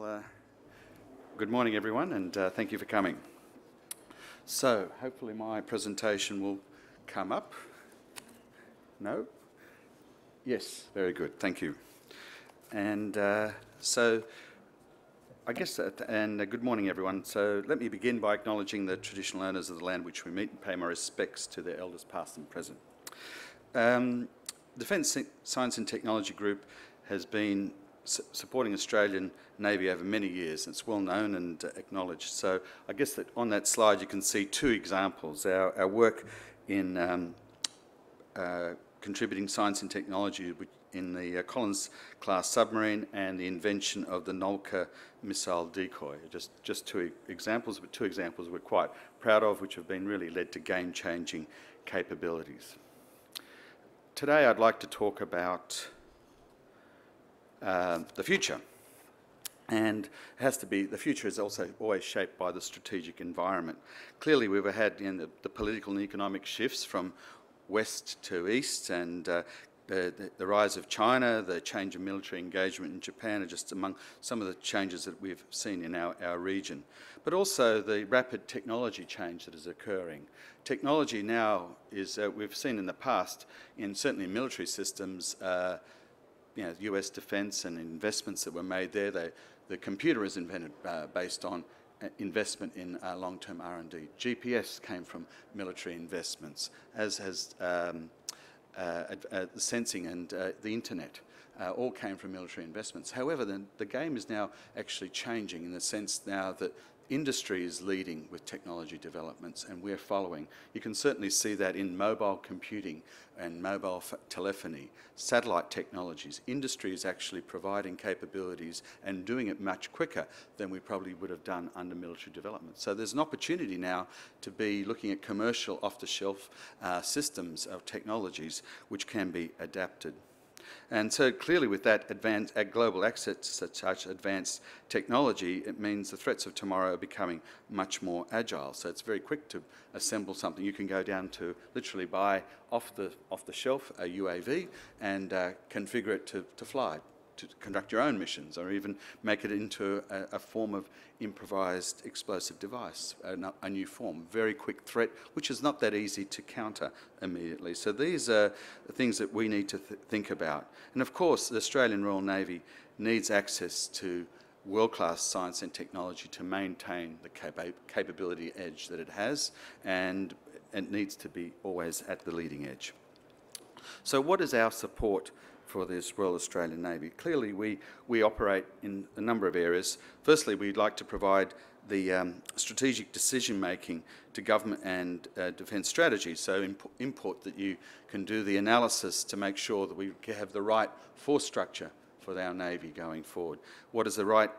Well, good morning everyone, and thank you for coming. So, hopefully my presentation will come up. No? Yes, very good, thank you. And so, I guess, good morning everyone. So let me begin by acknowledging the traditional owners of the land which we meet and pay my respects to their elders past and present. Defence Science and Technology Group has been supporting Australian Navy over many years. It's well known and acknowledged. So I guess that on that slide you can see two examples. Our work in contributing science and technology in the Collins-class submarine and the invention of the Nolka missile decoy. Just two examples, but two examples we're quite proud of, which have been really led to game-changing capabilities. Today I'd like to talk about the future. And it has to be, the future is also always shaped by the strategic environment. Clearly we've had the political and economic shifts from west to east, and the rise of China, the change of military engagement in Japan are just among some of the changes that we've seen in our region. But also the rapid technology change that is occurring. Technology now is, we've seen in the past, certainly in military systems, US defence and investments that were made there. The computer was invented based on investment in long-term R&D. GPS came from military investments, as has the sensing and the internet all came from military investments. However, the game is now actually changing in the sense now that industry is leading with technology developments and we're following. You can certainly see that in mobile computing and mobile telephony, satellite technologies. Industry is actually providing capabilities and doing it much quicker than we probably would have done under military development. So there's an opportunity now to be looking at commercial off-the-shelf systems of technologies which can be adapted. And so clearly with that global access to such advanced technology, it means the threats of tomorrow are becoming much more agile. So it's very quick to assemble something. You can go down to literally buy off the shelf a UAV and configure it to fly, to conduct your own missions, or even make it into a form of improvised explosive device, a new form, very quick threat, which is not that easy to counter immediately. So these are the things that we need to think about. And of course, the Australian Royal Navy needs access to world-class science and technology to maintain the capability edge that it has, and it needs to be always at the leading edge. So what is our support for this Royal Australian Navy? Clearly we operate in a number of areas. Firstly, we'd like to provide the strategic decision making to government and defence strategy, so import that you can do the analysis to make sure that we have the right force structure for our Navy going forward. What is the right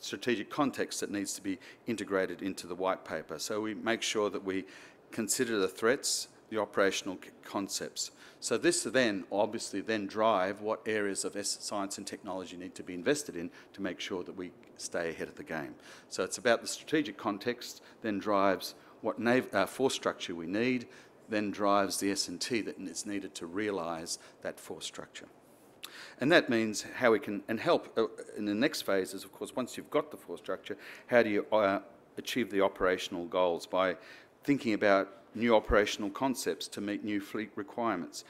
strategic context that needs to be integrated into the white paper? So we make sure that we consider the threats, the operational concepts. So this then obviously drive what areas of science and technology need to be invested in to make sure that we stay ahead of the game. So it's about the strategic context, then drives what force structure we need, then drives the S&T that is needed to realise that force structure. And that means how we can, and help in the next phase is, of course, once you've got the force structure, how do you achieve the operational goals by thinking about new operational concepts to meet new fleet requirements.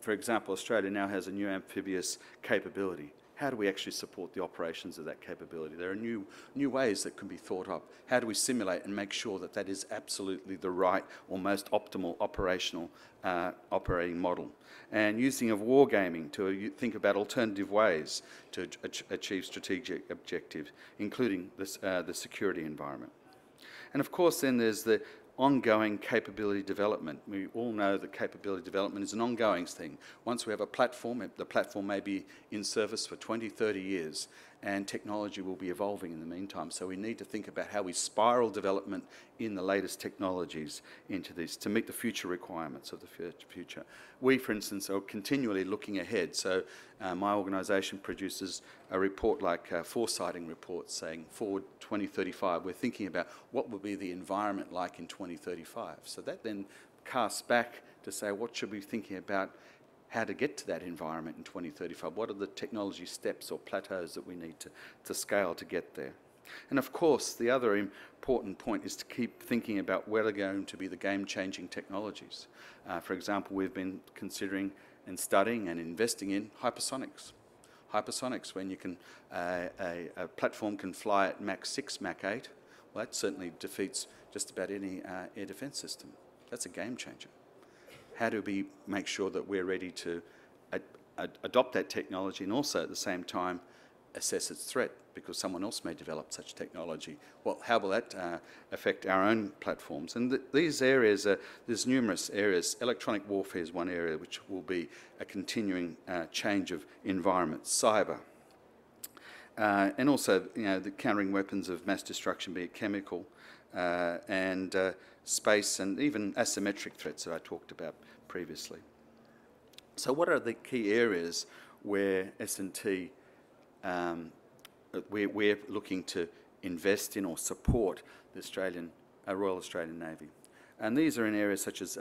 For example, Australia now has a new amphibious capability. How do we actually support the operations of that capability? There are new ways that can be thought of. How do we simulate and make sure that that is absolutely the right or most optimal operational operating model? And using of wargaming to think about alternative ways to achieve strategic objectives, including the security environment. And of course then there's the ongoing capability development. We all know that capability development is an ongoing thing. Once we have a platform, the platform may be in service for 20, 30 years, and technology will be evolving in the meantime. So we need to think about how we spiral development in the latest technologies into this to meet the future requirements of the future. We, for instance, are continually looking ahead. So my organisation produces a report like foresighting reports saying forward 2035. We're thinking about what will be the environment like in 2035. So that then casts back to say what should we be thinking about how to get to that environment in 2035. What are the technology steps or plateaus that we need to scale to get there? And of course, the other important point is to keep thinking about what are going to be the game-changing technologies. For example, we've been considering and studying and investing in hypersonics. Hypersonics, when you can, a platform can fly at Mach 6, Mach 8, well, that certainly defeats just about any air defence system. That's a game changer. How do we make sure that we're ready to adopt that technology and also at the same time assess its threat, because someone else may develop such technology? Well, how will that affect our own platforms? And these areas, there's numerous areas. Electronic warfare is one area which will be a continuing change of environment. Cyber. And also, the countering weapons of mass destruction, be it chemical, and space, and even asymmetric threats that I talked about previously. So what are the key areas where S&T, we're looking to invest in or support the Royal Australian Navy? And these are in areas such as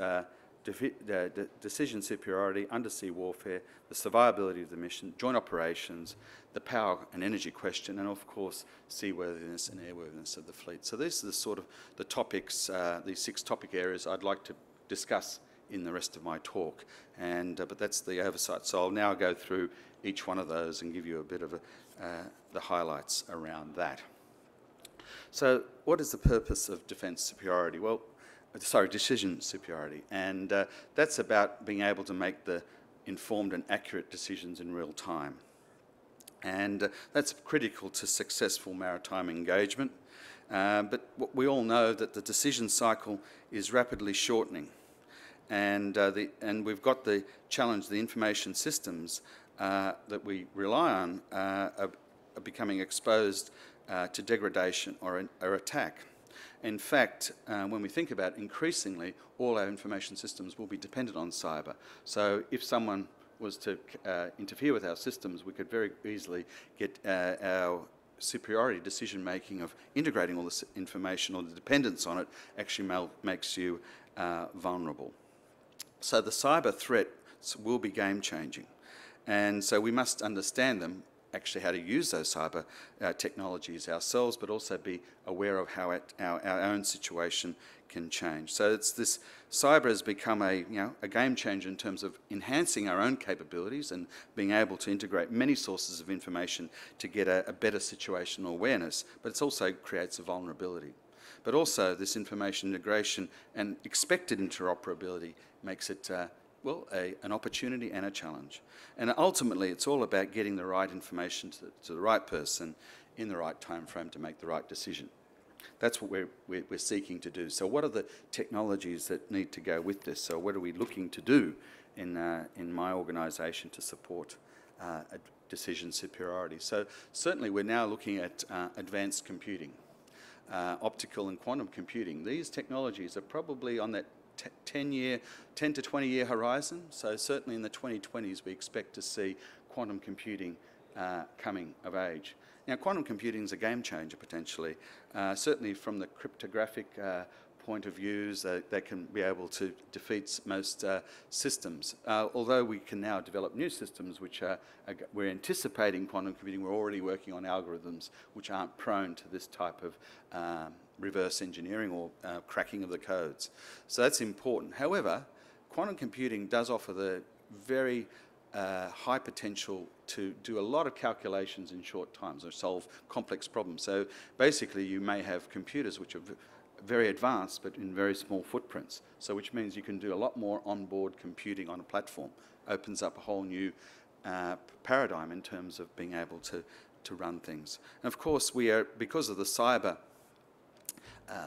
decision superiority, undersea warfare, the survivability of the mission, joint operations, the power and energy question, and of course, seaworthiness and airworthiness of the fleet. So these are the sort of the topics, these 6 topic areas I'd like to discuss in the rest of my talk. And but that's the oversight. So I'll now go through each one of those and give you a bit of the highlights around that. So what is the purpose of defence superiority? Well, decision superiority. And that's about being able to make the informed and accurate decisions in real time. And that's critical to successful maritime engagement. But we all know that the decision cycle is rapidly shortening. And we've got the challenge, the information systems that we rely on are becoming exposed to degradation or attack. In fact, when we think about it, increasingly, all our information systems will be dependent on cyber. So if someone was to interfere with our systems, we could very easily get our superiority decision-making of integrating all this information or the dependence on it actually makes you vulnerable. So the cyber threats will be game-changing. And so we must understand them, actually how to use those cyber technologies ourselves, but also be aware of how our own situation can change. So it's this cyber has become a game changer in terms of enhancing our own capabilities and being able to integrate many sources of information to get a better situational awareness, but it also creates a vulnerability. But also this information integration and expected interoperability makes it an opportunity and a challenge. And ultimately, it's all about getting the right information to the right person in the right time frame to make the right decision. That's what we're seeking to do. So what are the technologies that need to go with this? So what are we looking to do in my organisation to support a decision superiority? So certainly we're now looking at advanced computing, optical and quantum computing. These technologies are probably on that 10 to 20 year horizon. So certainly in the 2020s we expect to see quantum computing coming of age. Now quantum computing is a game changer potentially, certainly from the cryptographic point of views, they can be able to defeat most systems. Although we can now develop new systems which we're anticipating quantum computing, we're already working on algorithms which aren't prone to this type of reverse engineering or cracking of the codes. So that's important. However, quantum computing does offer the very high potential to do a lot of calculations in short times or solve complex problems. So basically you may have computers which are very advanced but in very small footprints, so which means you can do a lot more onboard computing on a platform. Opens up a whole new paradigm in terms of being able to run things. And of course because of the cyber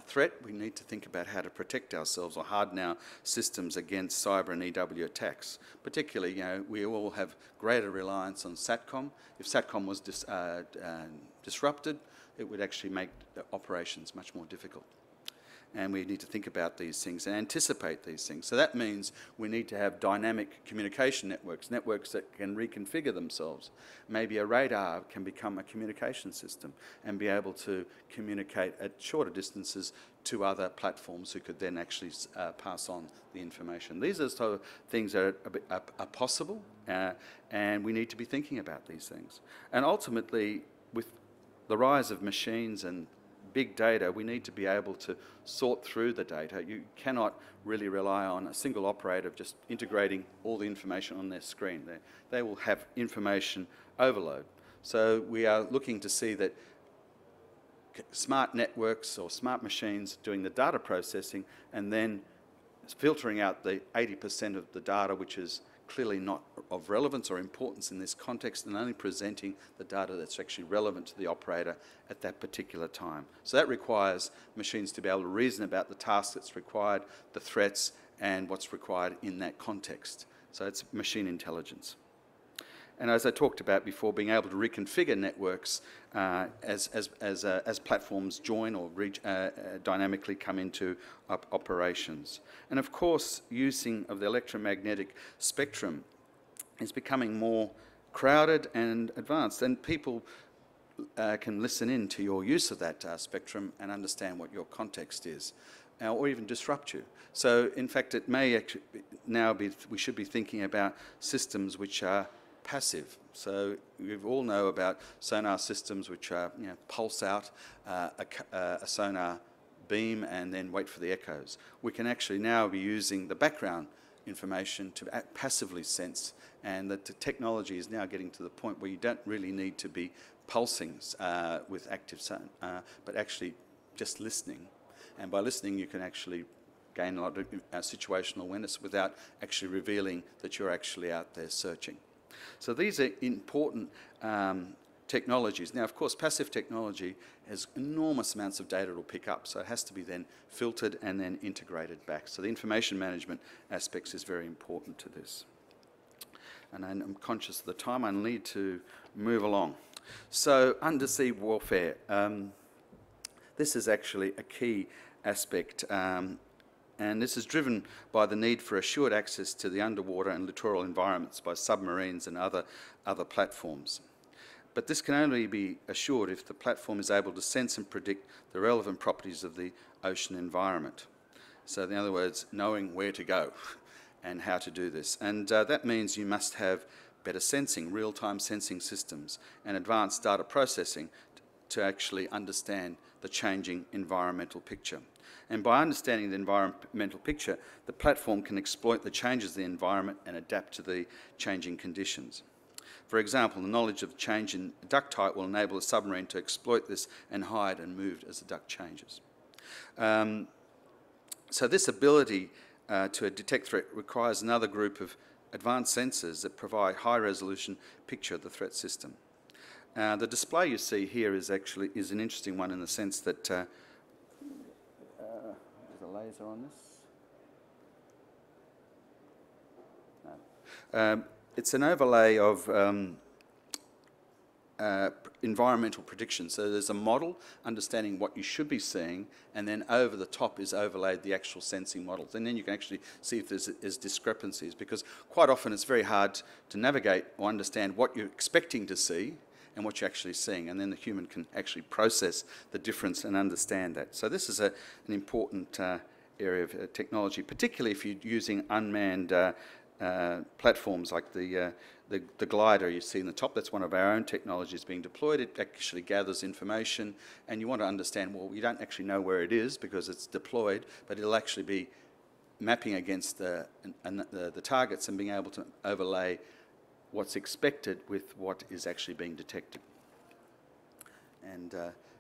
threat, we need to think about how to protect ourselves or harden our systems against cyber and EW attacks. Particularly, we all have greater reliance on SATCOM. If SATCOM was disrupted, it would actually make the operations much more difficult. And we need to think about these things and anticipate these things. So that means we need to have dynamic communication networks that can reconfigure themselves. Maybe a radar can become a communication system and be able to communicate at shorter distances to other platforms who could then actually pass on the information. These are sort of things that are possible, and we need to be thinking about these things. And ultimately, with the rise of machines and big data, we need to be able to sort through the data. You cannot really rely on a single operator just integrating all the information on their screen. They will have information overload. So we are looking to see that smart networks or smart machines doing the data processing and then filtering out the 80% of the data which is clearly not of relevance or importance in this context, and only presenting the data that's actually relevant to the operator at that particular time. So that requires machines to be able to reason about the task that's required, the threats, and what's required in that context. So it's machine intelligence. And as I talked about before, being able to reconfigure networks as platforms join or dynamically come into operations. And of course, using of the electromagnetic spectrum is becoming more crowded and advanced. And people can listen in to your use of that spectrum and understand what your context is, or even disrupt you. So in fact, it may actually now be, we should be thinking about systems which are passive. So you all know about sonar systems which are, pulse out a sonar beam and then wait for the echoes. We can actually now be using the background information to passively sense, and that the technology is now getting to the point where you don't really need to be pulsing with active sound, but actually just listening. And by listening, you can actually gain a lot of situational awareness without actually revealing that you're actually out there searching. So these are important technologies. Now, of course, passive technology has enormous amounts of data it'll pick up, so it has to be then filtered and then integrated back. So the information management aspects is very important to this. And I'm conscious of the time. I need to move along. So undersea warfare. This is actually a key aspect. And this is driven by the need for assured access to the underwater and littoral environments by submarines and other platforms. But this can only be assured if the platform is able to sense and predict the relevant properties of the ocean environment. So in other words, knowing where to go and how to do this. And that means you must have better sensing, real-time sensing systems, and advanced data processing to actually understand the changing environmental picture. And by understanding the environmental picture, the platform can exploit the changes in the environment and adapt to the changing conditions. For example, the knowledge of change in duct height will enable a submarine to exploit this and hide and move as the duct changes. So this ability to detect threat requires another group of advanced sensors that provide high-resolution picture of the threat system. The display you see here is actually an interesting one in the sense that there's a laser on this. No. It's an overlay of environmental prediction. So there's a model understanding what you should be seeing, and then over the top is overlaid the actual sensing models. And then you can actually see if there's discrepancies, because quite often it's very hard to navigate or understand what you're expecting to see and what you're actually seeing, and then the human can actually process the difference and understand that. So this is an important area of technology, particularly if you're using unmanned platforms like the glider you see in the top. That's one of our own technologies being deployed. It actually gathers information, and you want to understand, well, you don't actually know where it is because it's deployed, but it'll actually be mapping against the targets and being able to overlay what's expected with what is actually being detected. And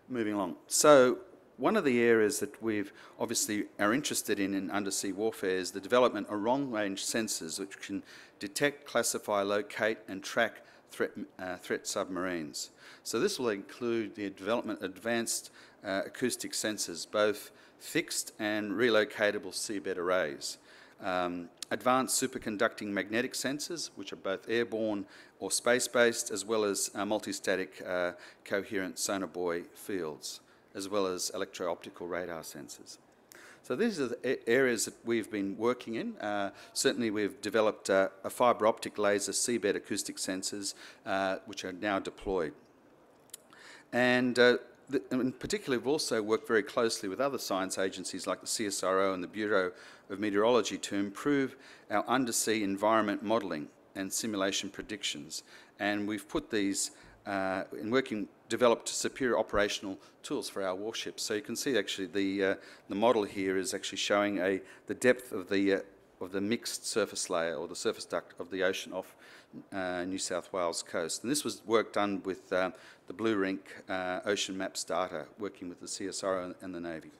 moving along. So one of the areas that we've obviously are interested in undersea warfare is the development of long-range sensors which can detect, classify, locate and track threat submarines. So this will include the development of advanced acoustic sensors, both fixed and relocatable seabed arrays. Advanced superconducting magnetic sensors, which are both airborne or space-based, as well as multi-static coherent sonar buoy fields, as well as electro-optical radar sensors. So these are the areas that we've been working in. Certainly we've developed a fibre optic laser seabed acoustic sensors, which are now deployed. And In particular, we've also worked very closely with other science agencies like the CSIRO and the Bureau of Meteorology to improve our undersea environment modelling and simulation predictions. And we've put these developed superior operational tools for our warships. So you can see actually the model here is actually showing the depth of the mixed surface layer or the surface duct of the ocean off New South Wales coast. And this was work done with the Blue Rink ocean maps data, working with the CSIRO and the Navy.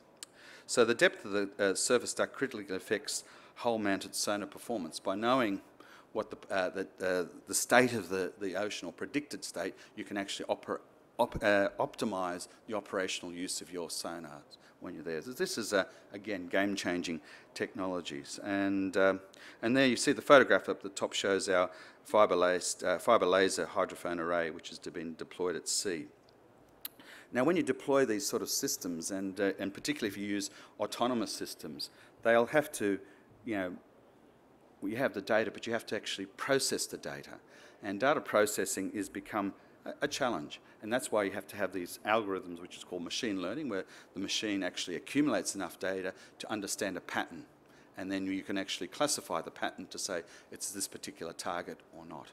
So the depth of the surface duct critically affects hull-mounted sonar performance. By knowing what the state of the ocean or predicted state, you can actually optimize the operational use of your sonars when you're there. This is, again, game-changing technologies. And there you see the photograph up the top shows our fibre laser hydrophone array, which has been deployed at sea. Now, when you deploy these sort of systems, and particularly if you use autonomous systems, they'll have to, you have the data, but you have to actually process the data. And data processing is become a challenge. And that's why you have to have these algorithms, which is called machine learning, where the machine actually accumulates enough data to understand a pattern. And then you can actually classify the pattern to say it's this particular target or not.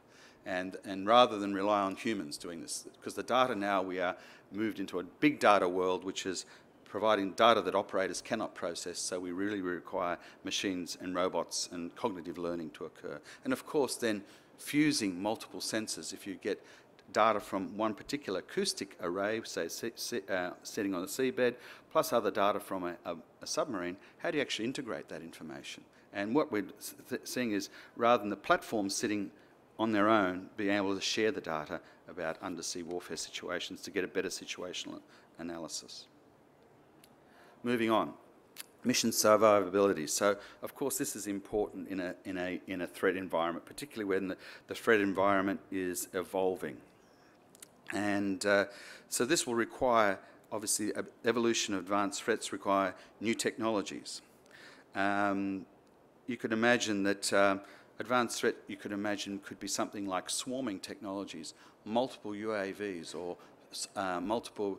And rather than rely on humans doing this, because the data now, we are moved into a big data world, which is providing data that operators cannot process, so we really require machines and robots and cognitive learning to occur. And of course then fusing multiple sensors. If you get data from one particular acoustic array, say sitting on the seabed, plus other data from a submarine, how do you actually integrate that information? And what we're seeing is, rather than the platforms sitting on their own, being able to share the data about undersea warfare situations to get a better situational analysis. Moving on, mission survivability. So, of course, this is important in a threat environment, particularly when the threat environment is evolving. And so this will require, obviously, evolution of advanced threats require new technologies. You could imagine that advanced threat, could be something like swarming technologies, multiple UAVs or multiple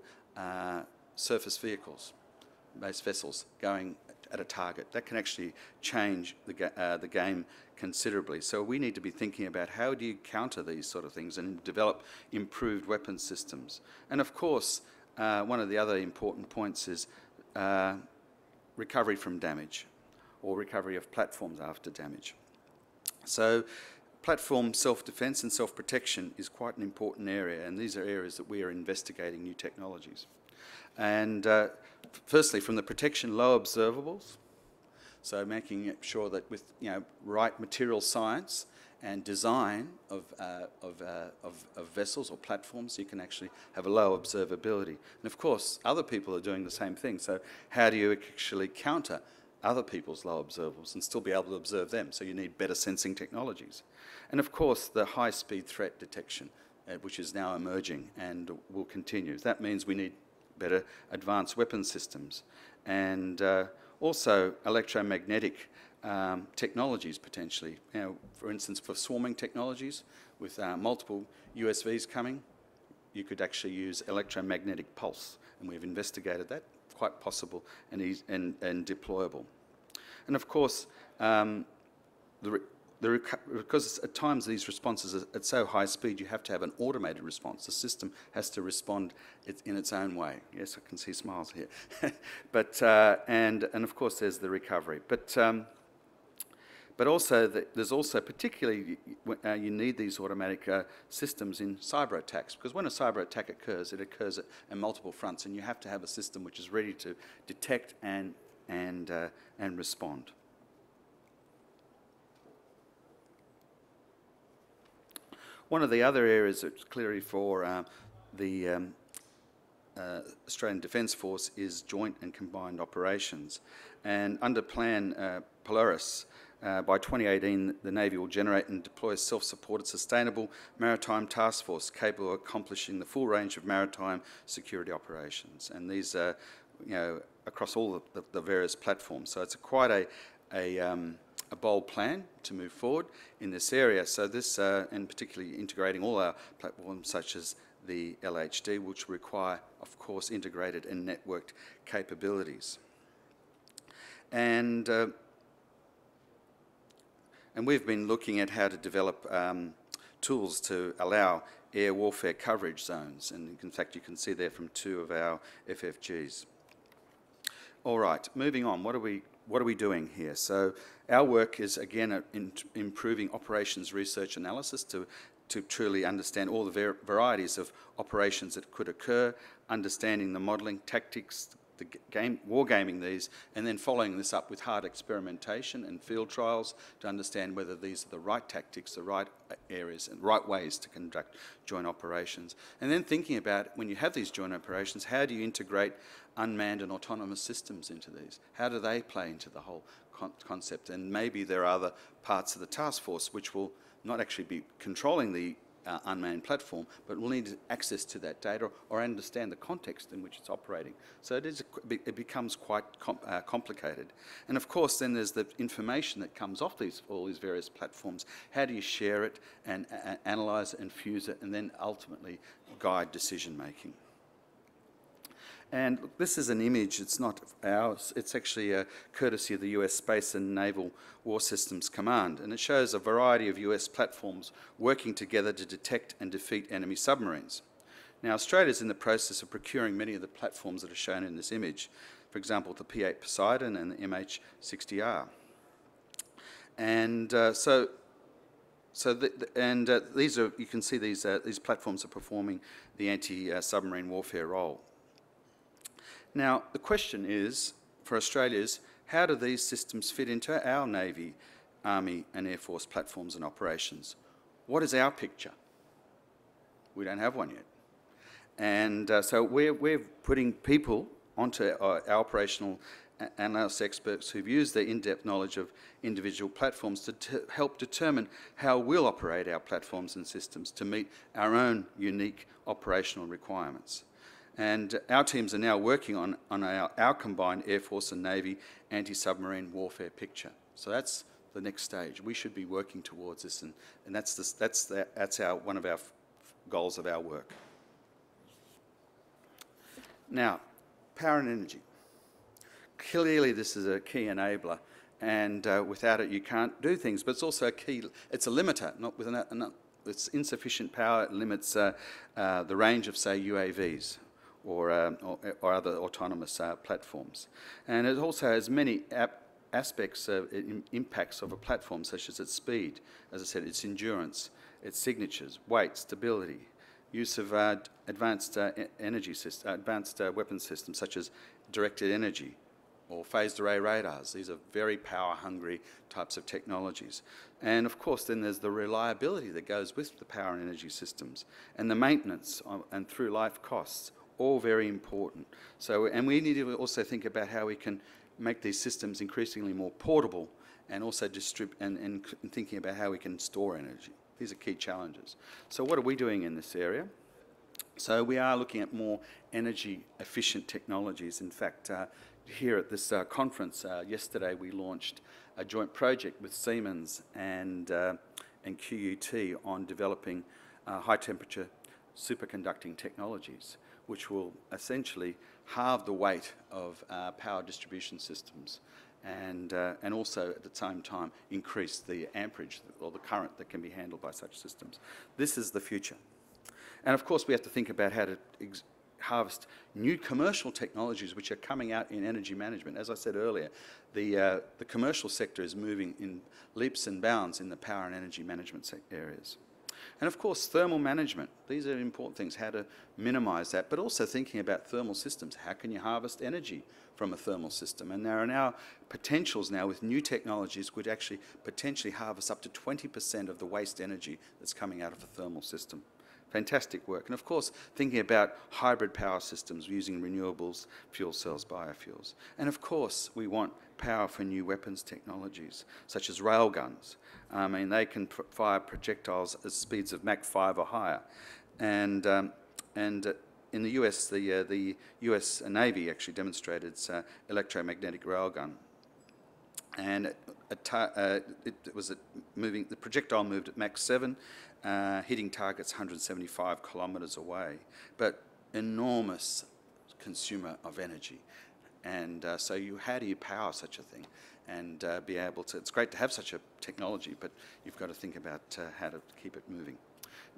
surface vehicles, based vessels going at a target. That can actually change the game considerably. So we need to be thinking about how do you counter these sort of things and develop improved weapon systems. And of course, one of the other important points is recovery from damage, or recovery of platforms after damage. So platform self-defense and self-protection is quite an important area, and these are areas that we are investigating new technologies. And firstly, from the protection, low observables. So making sure that with right material science and design of vessels or platforms, you can actually have a low observability. And of course, other people are doing the same thing. So how do you actually counter other people's low observables and still be able to observe them? So you need better sensing technologies. And of course, the high-speed threat detection, which is now emerging and will continue. That means we need better advanced weapon systems, and also electromagnetic technologies potentially. For instance, for swarming technologies with multiple USVs coming, you could actually use electromagnetic pulse, and we've investigated that. Quite possible and deployable. And of course, because at times these responses are at so high speed, you have to have an automated response. The system has to respond in its own way. Yes, I can see smiles here. But and of course there's the recovery. But also there's also particularly you need these automatic systems in cyber attacks, because when a cyber attack occurs, it occurs at multiple fronts, and you have to have a system which is ready to detect and respond. One of the other areas that's clearly for the Australian Defence Force is joint and combined operations. And under Plan Polaris, by 2018, the Navy will generate and deploy a self-supported, sustainable maritime task force capable of accomplishing the full range of maritime security operations. And these are, across all the various platforms. So it's quite a bold plan to move forward in this area. So this, and particularly integrating all our platforms, such as the LHD, which require, of course, integrated and networked capabilities. And we've been looking at how to develop tools to allow air warfare coverage zones. And in fact, you can see there from 2 of our FFGs. All right, moving on. What are we doing here? So our work is, again, improving operations research analysis to truly understand all the varieties of operations that could occur, understanding the modelling tactics, the wargaming these, and then following this up with hard experimentation and field trials to understand whether these are the right tactics, the right areas, and right ways to conduct joint operations. And then thinking about, when you have these joint operations, how do you integrate unmanned and autonomous systems into these? How do they play into the whole concept? And maybe there are other parts of the task force which will not actually be controlling the unmanned platform, but will need access to that data or understand the context in which it's operating. So it becomes quite complicated. And of course, then there's the information that comes off all these various platforms. How do you share it and analyse it and fuse it, and then ultimately guide decision making? And look, this is an image, it's not ours, it's actually a courtesy of the US Space and Naval War Systems Command, and it shows a variety of US platforms working together to detect and defeat enemy submarines. Now, Australia is in the process of procuring many of the platforms that are shown in this image, for example, the P-8 Poseidon and the MH-60R. And these are, you can see these platforms are performing the anti-submarine warfare role. Now, the question is, for Australia, is how do these systems fit into our Navy, Army and Air Force platforms and operations? What is our picture? We don't have one yet. And so we're putting people onto our operational analysis experts who've used their in-depth knowledge of individual platforms to help determine how we'll operate our platforms and systems to meet our own unique operational requirements. And our teams are now working on our combined Air Force and Navy anti-submarine warfare picture. So that's the next stage. We should be working towards this, and that's one of our goals of our work. Now, power and energy. Clearly, this is a key enabler, and without it, you can't do things. But it's also a key. It's a limiter. It's insufficient power. It limits the range of, say, UAVs. Or other autonomous platforms. And it also has many aspects, impacts of a platform, such as its speed, as I said, its endurance, its signatures, weight, stability, use of advanced weapon systems, such as directed energy or phased array radars. These are very power-hungry types of technologies. And of course, then there's the reliability that goes with the power and energy systems, and the maintenance and through-life costs. All very important. So, and we need to also think about how we can make these systems increasingly more portable, and also and thinking about how we can store energy. These are key challenges. So what are we doing in this area? So we are looking at more energy efficient technologies. In fact, here at this conference yesterday, we launched a joint project with Siemens and QUT on developing high temperature superconducting technologies, which will essentially halve the weight of power distribution systems, and also at the same time increase the amperage or the current that can be handled by such systems. This is the future. And of course, we have to think about how to harvest new commercial technologies which are coming out in energy management. As I said earlier, the commercial sector is moving in leaps and bounds in the power and energy management areas. And of course, thermal management. These are important things, how to minimise that, but also thinking about thermal systems. How can you harvest energy from a thermal system? And there are now potentials now with new technologies which actually potentially harvest up to 20% of the waste energy that's coming out of a thermal system. Fantastic work. And of course, thinking about hybrid power systems using renewables, fuel cells, biofuels. And of course, we want power for new weapons technologies, such as railguns. I mean, they can fire projectiles at speeds of Mach 5 or higher. And in the US, the US Navy actually demonstrated its electromagnetic railgun. And it was moving, the projectile moved at Mach 7, hitting targets 175 kilometres away, but enormous consumer of energy. And so how do you power such a thing and be able to, it's great to have such a technology, but you've got to think about how to keep it moving.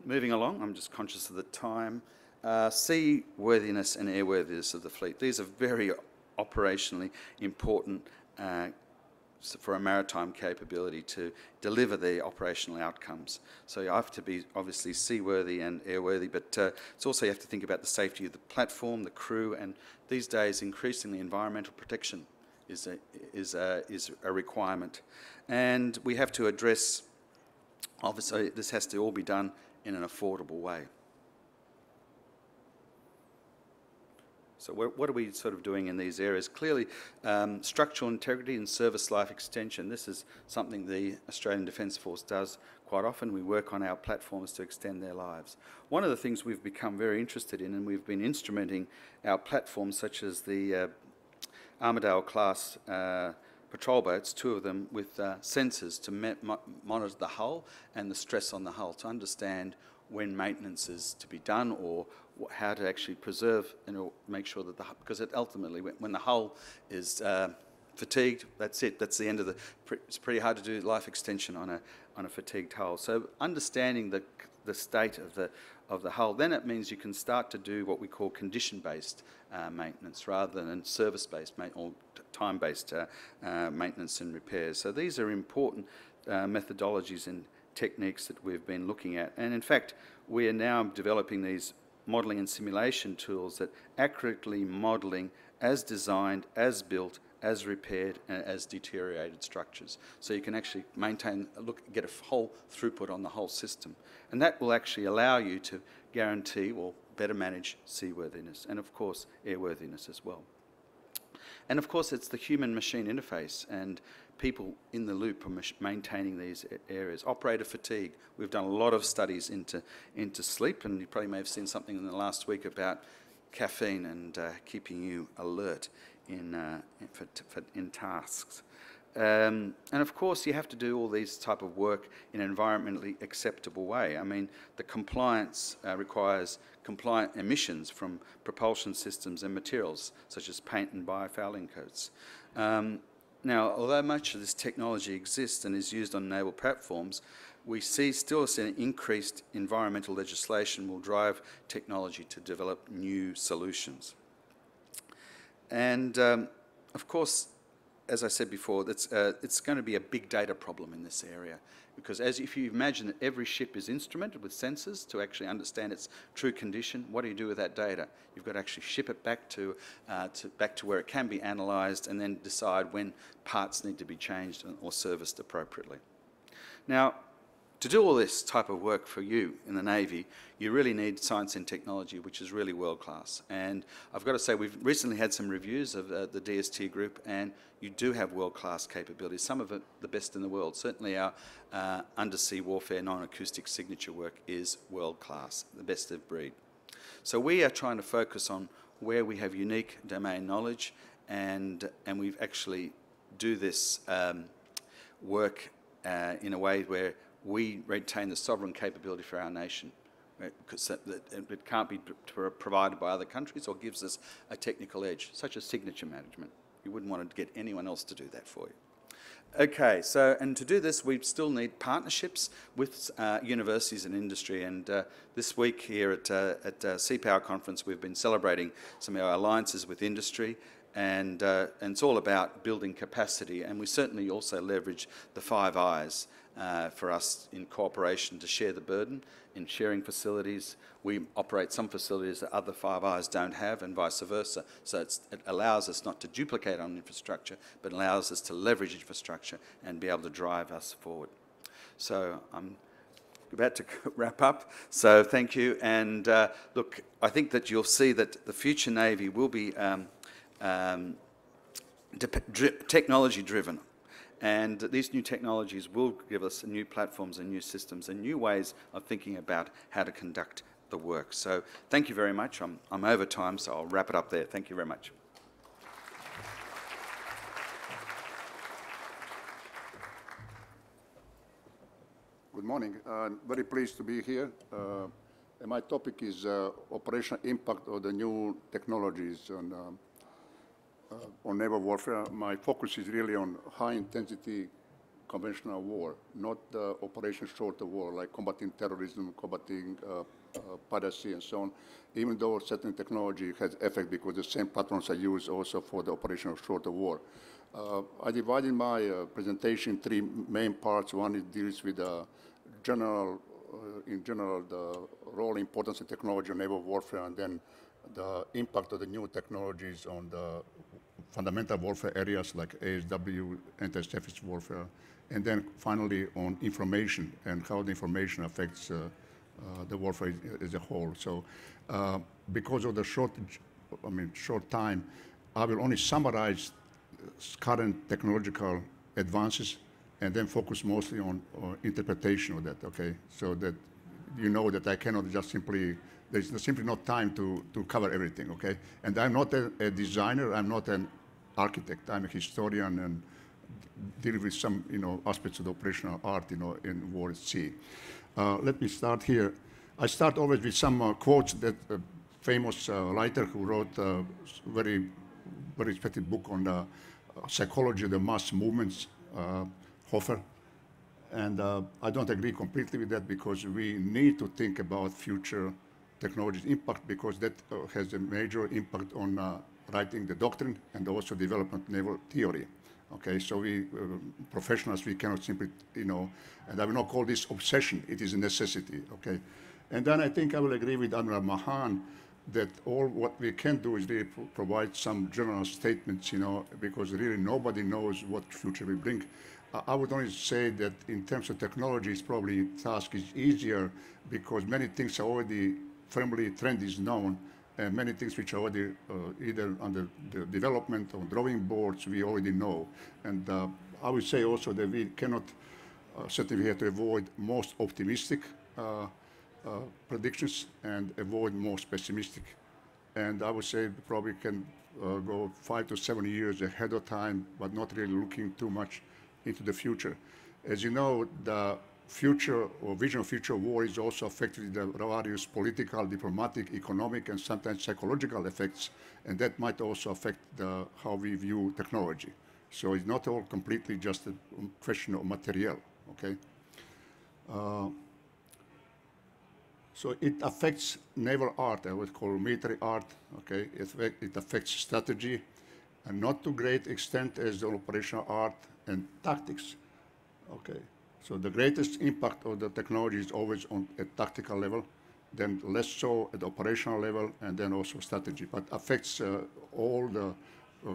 Moving along, I'm just conscious of the time. Seaworthiness and airworthiness of the fleet. These are very operationally important for a maritime capability to deliver the operational outcomes. So you have to be obviously seaworthy and airworthy, but it's also you have to think about the safety of the platform, the crew, and these days increasingly environmental protection is a requirement. And we have to address, obviously this has to all be done in an affordable way. So what are we sort of doing in these areas? Clearly, structural integrity and service life extension. This is something the Australian Defence Force does quite often. We work on our platforms to extend their lives. One of the things we've become very interested in, and we've been instrumenting our platforms such as the Armidale class patrol boats, 2 of them, with sensors to monitor the hull and the stress on the hull to understand when maintenance is to be done or how to actually preserve and make sure that because ultimately when the hull is fatigued, that's it. That's the end of the. It's pretty hard to do life extension on a fatigued hull. So understanding the state of the hull, then it means you can start to do what we call condition-based maintenance rather than service-based or time-based maintenance and repairs. So these are important methodologies and techniques that we've been looking at. And in fact, we are now developing these modelling and simulation tools that accurately modelling as designed, as built, as repaired, and as deteriorated structures. So you can actually maintain, get a whole throughput on the whole system. And that will actually allow you to guarantee or better manage seaworthiness and, of course, airworthiness as well. And, of course, it's the human-machine interface and people in the loop are maintaining these areas. Operator fatigue. We've done a lot of studies into sleep, and you probably may have seen something in the last week about caffeine and keeping you alert in tasks. And of course, you have to do all these type of work in an environmentally acceptable way. I mean, the compliance requires compliant emissions from propulsion systems and materials, such as paint and biofouling coats. Now, although much of this technology exists and is used on naval platforms, we still see an increased environmental legislation will drive technology to develop new solutions. And of course, as I said before, it's going to be a big data problem in this area because if you imagine that every ship is instrumented with sensors to actually understand its true condition, what do you do with that data? You've got to actually ship it back to where it can be analysed and then decide when parts need to be changed or serviced appropriately. Now, to do all this type of work for you in the Navy, you really need science and technology, which is really world-class. And I've got to say, we've recently had some reviews of the DST group, and you do have world-class capabilities, some of it the best in the world. Certainly our Undersea Warfare non-acoustic signature work is world-class, the best of breed. So we are trying to focus on where we have unique domain knowledge, and we've actually do this work in a way where we retain the sovereign capability for our nation, because it can't be provided by other countries or gives us a technical edge, such as signature management. You wouldn't want to get anyone else to do that for you. Okay, so, and to do this, we still need partnerships with universities and industry, and this week here at Sea Power Conference, we've been celebrating some of our alliances with industry, and it's all about building capacity, and we certainly also leverage the 5 Eyes for us in cooperation to share the burden in sharing facilities. We operate some facilities that other 5 Eyes don't have and vice versa. So it allows us not to duplicate on infrastructure, but allows us to leverage infrastructure and be able to drive us forward. So I'm about to wrap up. So thank you. And look, I think that you'll see that the future Navy will be technology driven. And these new technologies will give us new platforms and new systems and new ways of thinking about how to conduct the work. So thank you very much. I'm over time, so I'll wrap it up there. Thank you very much. Good morning. Very pleased to be here. And my topic is operational impact of the new technologies on naval warfare. My focus is really on high-intensity conventional war, not the operation short of war, like combating terrorism, combating piracy, and so on, even though certain technology has effect because the same platforms are used also for the operation of short of war. I divided my presentation in three main parts. One is deals with the in general, the role, importance, and technology of naval warfare, and then the impact of the new technologies on the fundamental warfare areas like ASW, anti-surface warfare, and then finally on information and how the information affects the warfare as a whole. So because of the short time, I will only summarize current technological advances and then focus mostly on interpretation of that, okay? So that you know that I cannot just simply, there's simply not time to cover everything, okay? And I'm not a designer, I'm not an architect, I'm a historian and deal with some, aspects of the operational art, in war at sea. Let me start here. I start always with some quotes that a famous writer who wrote a very, very respected book on the psychology of the mass movements, Hofer. And I don't agree completely with that because we need to think about future technologies impact because that has a major impact on writing the doctrine and also development naval theory. Okay, so we professionals, we cannot simply, and I will not call this obsession, it is a necessity, okay? And then I think I will agree with Admiral Mahan that all what we can do is really provide some general statements, because really nobody knows what future will bring. I would only say that in terms of technologies, probably task is easier because many things are already firmly, trend is known, and many things which are already either under the development or drawing boards, we already know. And I would say also that we cannot, certainly we have to avoid most optimistic predictions and avoid most pessimistic. And I would say probably can go 5 to 7 years ahead of time, but not really looking too much into the future. As you know, the future or vision of future war is also affected by the various political, diplomatic, economic, and sometimes psychological effects, and that might also affect how we view technology. So it's not all completely just a question of material, okay? So it affects naval art, I would call military art, okay? It affects strategy, and not to great extent as the operational art and tactics, okay? So the greatest impact of the technology is always on a tactical level, then less so at the operational level, and then also strategy, but affects all the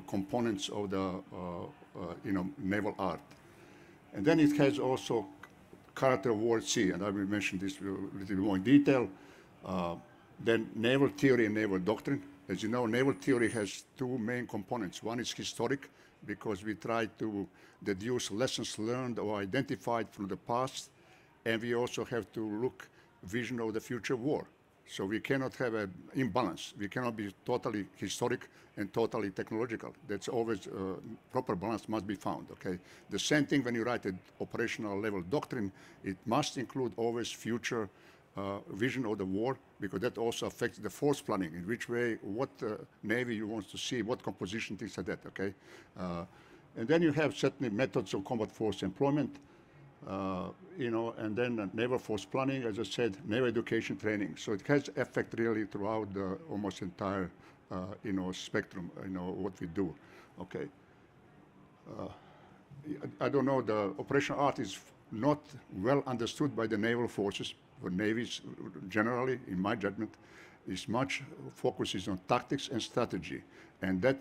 components of the naval art. And then it has also character of war at sea, and I will mention this a little bit more in detail. Then naval theory and naval doctrine. As you know, naval theory has two main components. One is historic, because we try to deduce lessons learned or identified from the past, and we also have to look vision of the future war. So we cannot have an imbalance. We cannot be totally historic and totally technological. That's always proper balance must be found, okay? The same thing when you write an operational level doctrine, it must include always future vision of the war, because that also affects the force planning, in which way, what Navy you want to see, what composition, things like that, okay? And then you have certain methods of combat force employment, and then naval force planning, as I said, naval education training. So it has effect really throughout the almost entire, spectrum, what we do, okay? I don't know, the operational art is not well understood by the naval forces, or navies generally, in my judgment, is much focuses on tactics and strategy, and that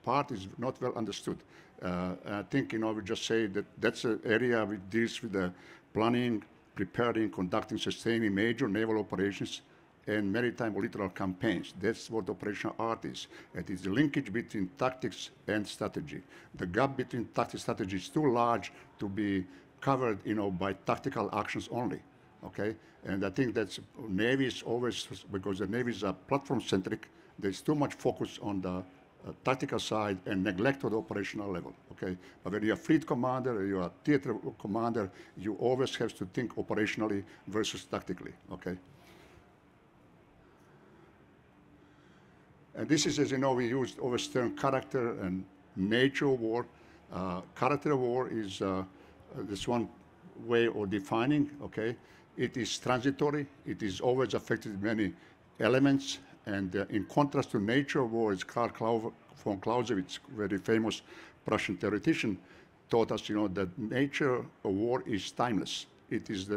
part is not well understood. I think, we just say that that's an area which deals with the planning, preparing, conducting, sustaining major naval operations and maritime or littoral campaigns. That's what operational art is. It is the linkage between tactics and strategy. The gap between tactics and strategy is too large to be covered, by tactical actions only, okay? And I think that's navies always, because the navies are platform-centric, there's too much focus on the tactical side and neglect of the operational level, okay? But when you're a fleet commander or you're a theater commander, you always have to think operationally versus tactically, okay? And this is, as you know, we used always term character and nature of war. Character of war is this one way of defining, okay? It is transitory. It is always affected many elements. And in contrast to nature of war, as Karl von Clausewitz, very famous Prussian theoretician, taught us, that nature of war is timeless. It is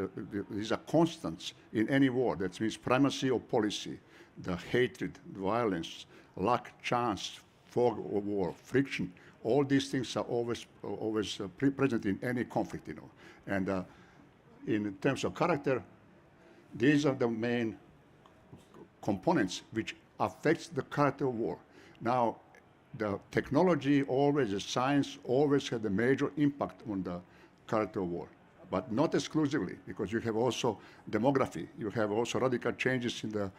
a constant in any war. That means primacy of policy, the hatred, violence, luck, chance, fog of war, friction. All these things are always present in any conflict, And in terms of character, these are the main components which affects the character of war. Now, the technology always, the science always had a major impact on the character of war, but not exclusively, because you have also demography. You have also radical changes in the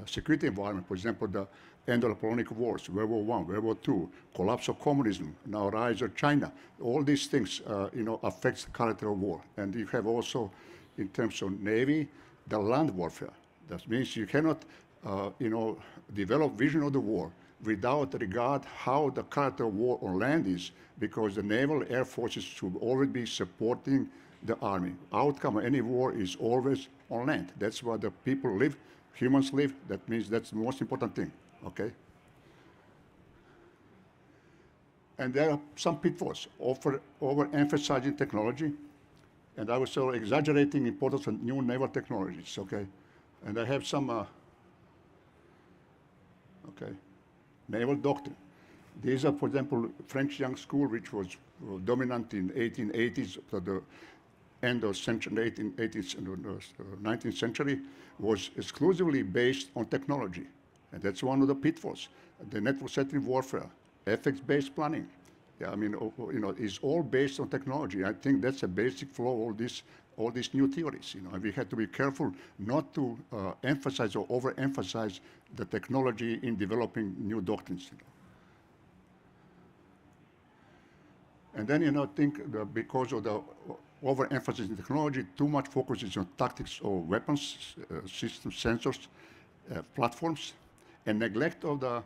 security environment. For example, the end of the Napoleonic Wars, World War I, World War II, collapse of communism, now rise of China. All these things, affects the character of war. And you have also, in terms of Navy, the land warfare. That means you cannot, develop vision of the war without regard how the character of war on land is, because the naval air forces should always be supporting the army. Outcome of any war is always on land. That's where the people live, humans live. That means that's the most important thing, okay? And there are some pitfalls, overemphasizing technology, and I was so exaggerating importance of new naval technologies, okay? And I have some, naval doctrine. These are, for example, French young school, which was dominant in 1880s to the end of century, 19th century, was exclusively based on technology. And that's one of the pitfalls. The network-centric warfare, FX-based planning, is all based on technology. I think that's a basic flaw of all these new theories, and we have to be careful not to emphasize or overemphasize the technology in developing new doctrines. And then, I think that because of the overemphasis in technology, too much focus is on tactics or weapons, systems, sensors, platforms, and neglect of the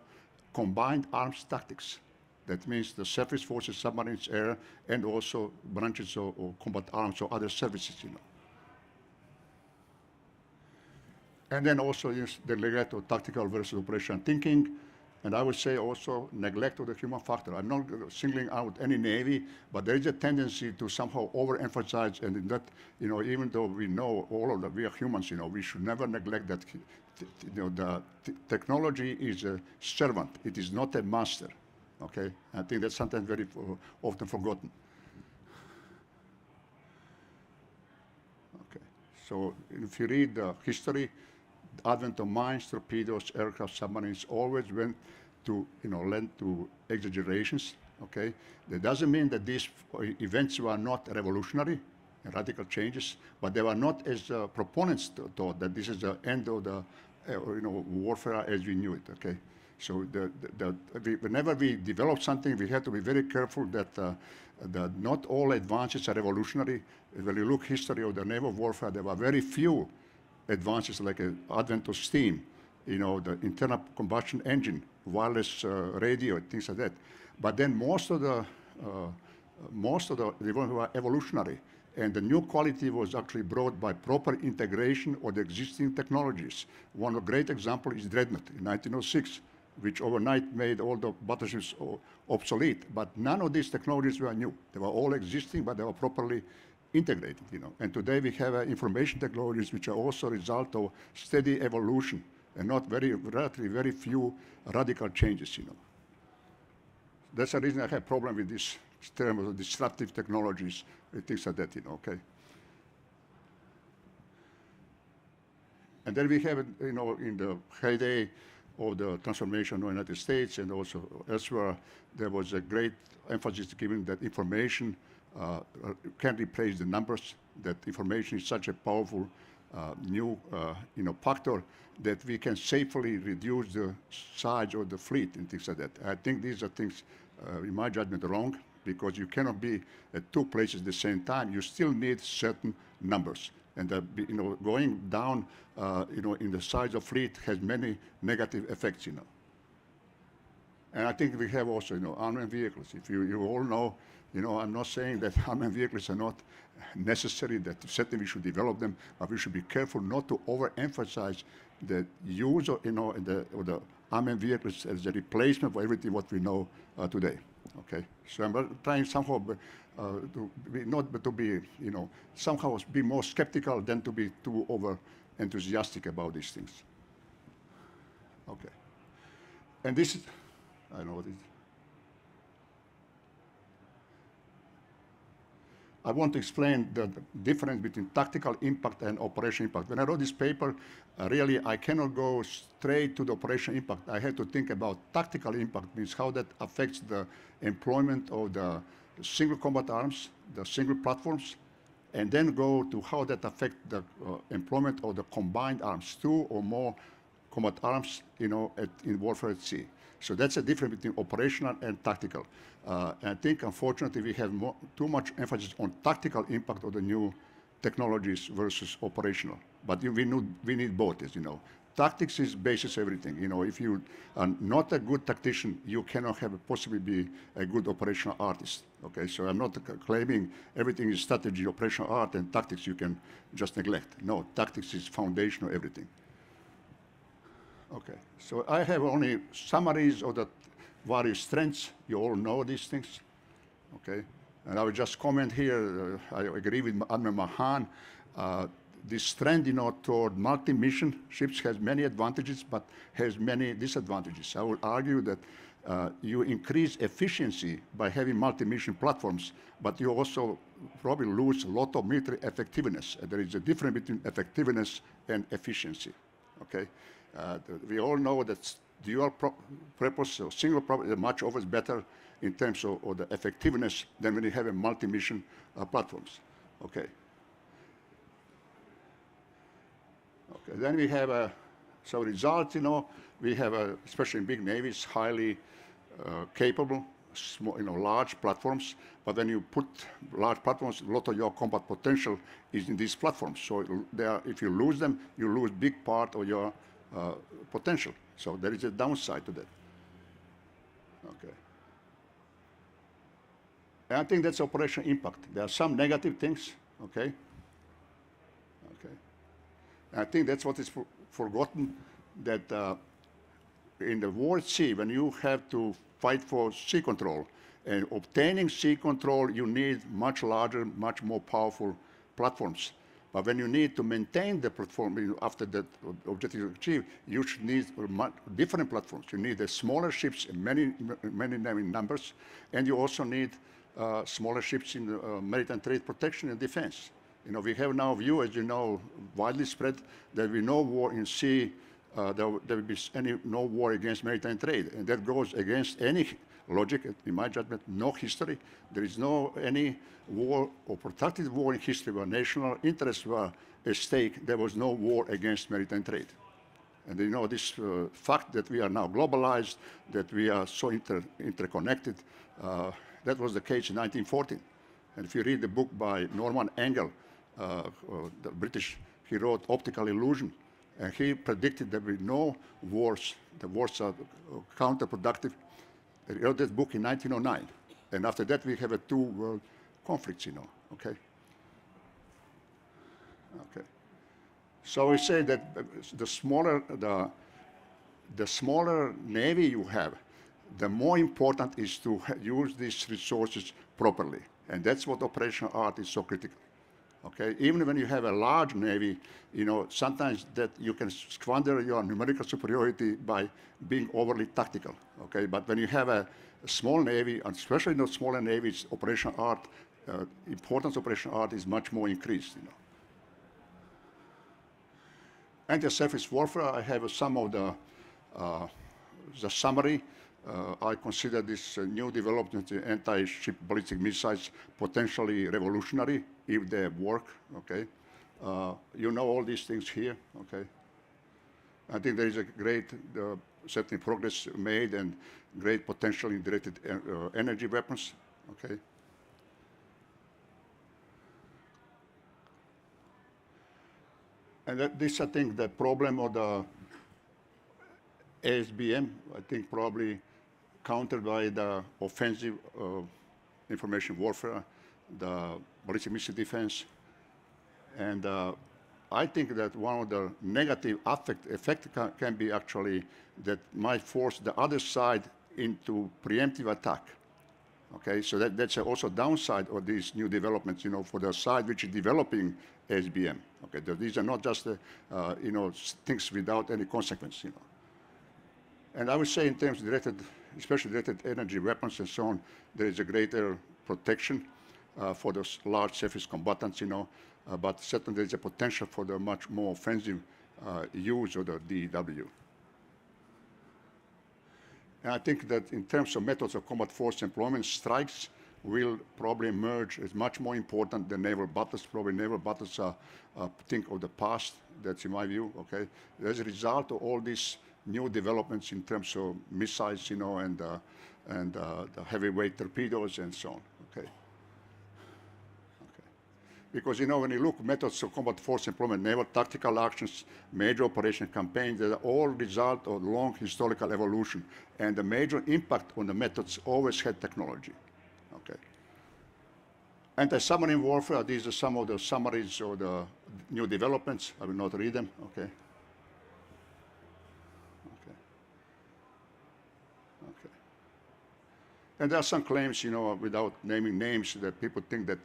combined arms tactics. That means the surface forces, submarines, air, and also branches of combat arms or other services, And then also the neglect of tactical versus operational thinking. And I would say also neglect of the human factor. I'm not singling out any Navy, but there is a tendency to somehow overemphasize, and in that, even though we know all of that, we are humans, we should never neglect that, the technology is a servant. It is not a master. Okay, I think that's sometimes very often forgotten. Okay, so if you read the history, the advent of mines, torpedoes, aircraft, submarines always went to, lend to exaggerations. Okay, that doesn't mean that these events were not revolutionary and radical changes, but they were not as proponents thought that this is the end of the, warfare as we knew it. Okay. So whenever we develop something, we have to be very careful that not all advances are revolutionary. When you look history of the naval warfare, there were very few advances like advent of steam, the internal combustion engine, wireless radio, things like that. But then most of the were evolutionary. And the new quality was actually brought by proper integration of the existing technologies. One great example is Dreadnought in 1906. Which overnight made all the battleships obsolete. But none of these technologies were new. They were all existing, but they were properly integrated, And today we have information technologies which are also a result of steady evolution and not relatively very few radical changes, That's the reason I have a problem with this term of disruptive technologies and things like that, okay? And then we have, in the heyday of the transformation of the United States and also elsewhere, there was a great emphasis given that information can replace the numbers, that information is such a powerful new factor that we can safely reduce the size of the fleet and things like that. I think these are things, in my judgment, wrong, because you cannot be at two places at the same time. You still need certain numbers. And going down, in the size of fleet has many negative effects, And I think we have also, unmanned vehicles. If you all know, I'm not saying that unmanned vehicles are not necessary, that certainly we should develop them, but we should be careful not to overemphasize the use of, the unmanned vehicles as a replacement for everything what we know today. Okay, so I'm trying somehow to be not to be, somehow be more skeptical than to be too over enthusiastic about these things. Okay, and this is, I know what it is. I want to explain the difference between tactical impact and operational impact. When I wrote this paper, really I cannot go straight to the operational impact. I had to think about tactical impact, means how that affects the employment of the single combat arms, the single platforms, and then go to how that affects the employment of the combined arms, two or more combat arms, in warfare at sea. So that's a difference between operational and tactical. And I think, unfortunately, we have too much emphasis on tactical impact of the new technologies versus operational. But we need both, as you know. Tactics is basis everything. If you are not a good tactician, you cannot possibly be a good operational artist. Okay, so I'm not claiming everything is strategy, operational art, and tactics you can just neglect. No, tactics is foundational everything. Okay, so I have only summaries of the various strengths. You all know these things, okay? And I will just comment here, I agree with Admiral Mahan. This trend, toward multi-mission ships has many advantages, but has many disadvantages. I would argue that you increase efficiency by having multi-mission platforms, but you also probably lose a lot of military effectiveness. There is a difference between effectiveness and efficiency, okay? We all know that dual purpose or single purpose is much always better in terms of the effectiveness than when you have a multi-mission platforms. Okay. Okay. Then we have so results. We have especially in big navies, highly capable, small, large platforms. But when you put large platforms, a lot of your combat potential is in these platforms. So if you lose them, you lose big part of your potential. So there is a downside to that. Okay. And I think that's operational impact. There are some negative things, okay? Okay. And I think that's what is forgotten, that in the war at sea, when you have to fight for sea control, and obtaining sea control, you need much larger, much more powerful platforms. But when you need to maintain the platform after that objective is achieved, you should need different platforms. You need the smaller ships in many numbers, and you also need smaller ships in maritime trade protection and defense. We have now view, as you know, widely spread, that we no war in sea, there will be no war against maritime trade, and that goes against any logic, in my judgment, no history. There is no any war or protracted war in history where national interests were at stake. There was no war against maritime trade. And this fact that we are now globalized, that we are so interconnected, that was the case in 1914. And if you read the book by Norman Angell, the British, he wrote Optical Illusion, and he predicted there will be no wars. The wars are counterproductive. He wrote this book in 1909, and after that we have two world conflicts, okay? Okay. So we say that the smaller navy you have, the more important is to use these resources properly, and that's what operational art is so critical. Okay, even when you have a large navy, sometimes that you can squander your numerical superiority by being overly tactical. Okay, but when you have a small navy, and especially in the smaller navies, operational art, importance of operational art is much more increased. Anti-surface warfare, I have some of the summary. I consider this new development in anti-ship ballistic missiles potentially revolutionary if they work, okay? You know all these things here, okay? I think there is a great, certainly progress made and great potential in directed energy weapons, okay? And this, I think, the problem of the ASBM, I think probably countered by the offensive information warfare, the ballistic missile defense. And I think that one of the negative effect can be actually that might force the other side into preemptive attack. Okay, so that's also downside of these new developments, you know, for the side which is developing SBM. Okay, these are not just, you know, things without any consequence, you know. And I would say in terms of directed, especially directed energy weapons and so on, there is a greater protection for those large surface combatants, you know, but certainly there is a potential for the much more offensive use of the DEW. And I think that in terms of methods of combat force employment, strikes will probably emerge as much more important than naval battles. Probably naval battles are think of the past. That's in my view, okay? As a result of all these new developments in terms of missiles, you know, and the heavyweight torpedoes and so on, okay? Because, you know, when you look at methods of combat force employment, naval tactical actions, major operation campaigns, they are all result of long historical evolution. And the major impact on the methods always had technology, okay? Anti-submarine warfare, these are some of the summaries of the new developments. I will not read them, okay? And there are some claims, you know, without naming names, that people think that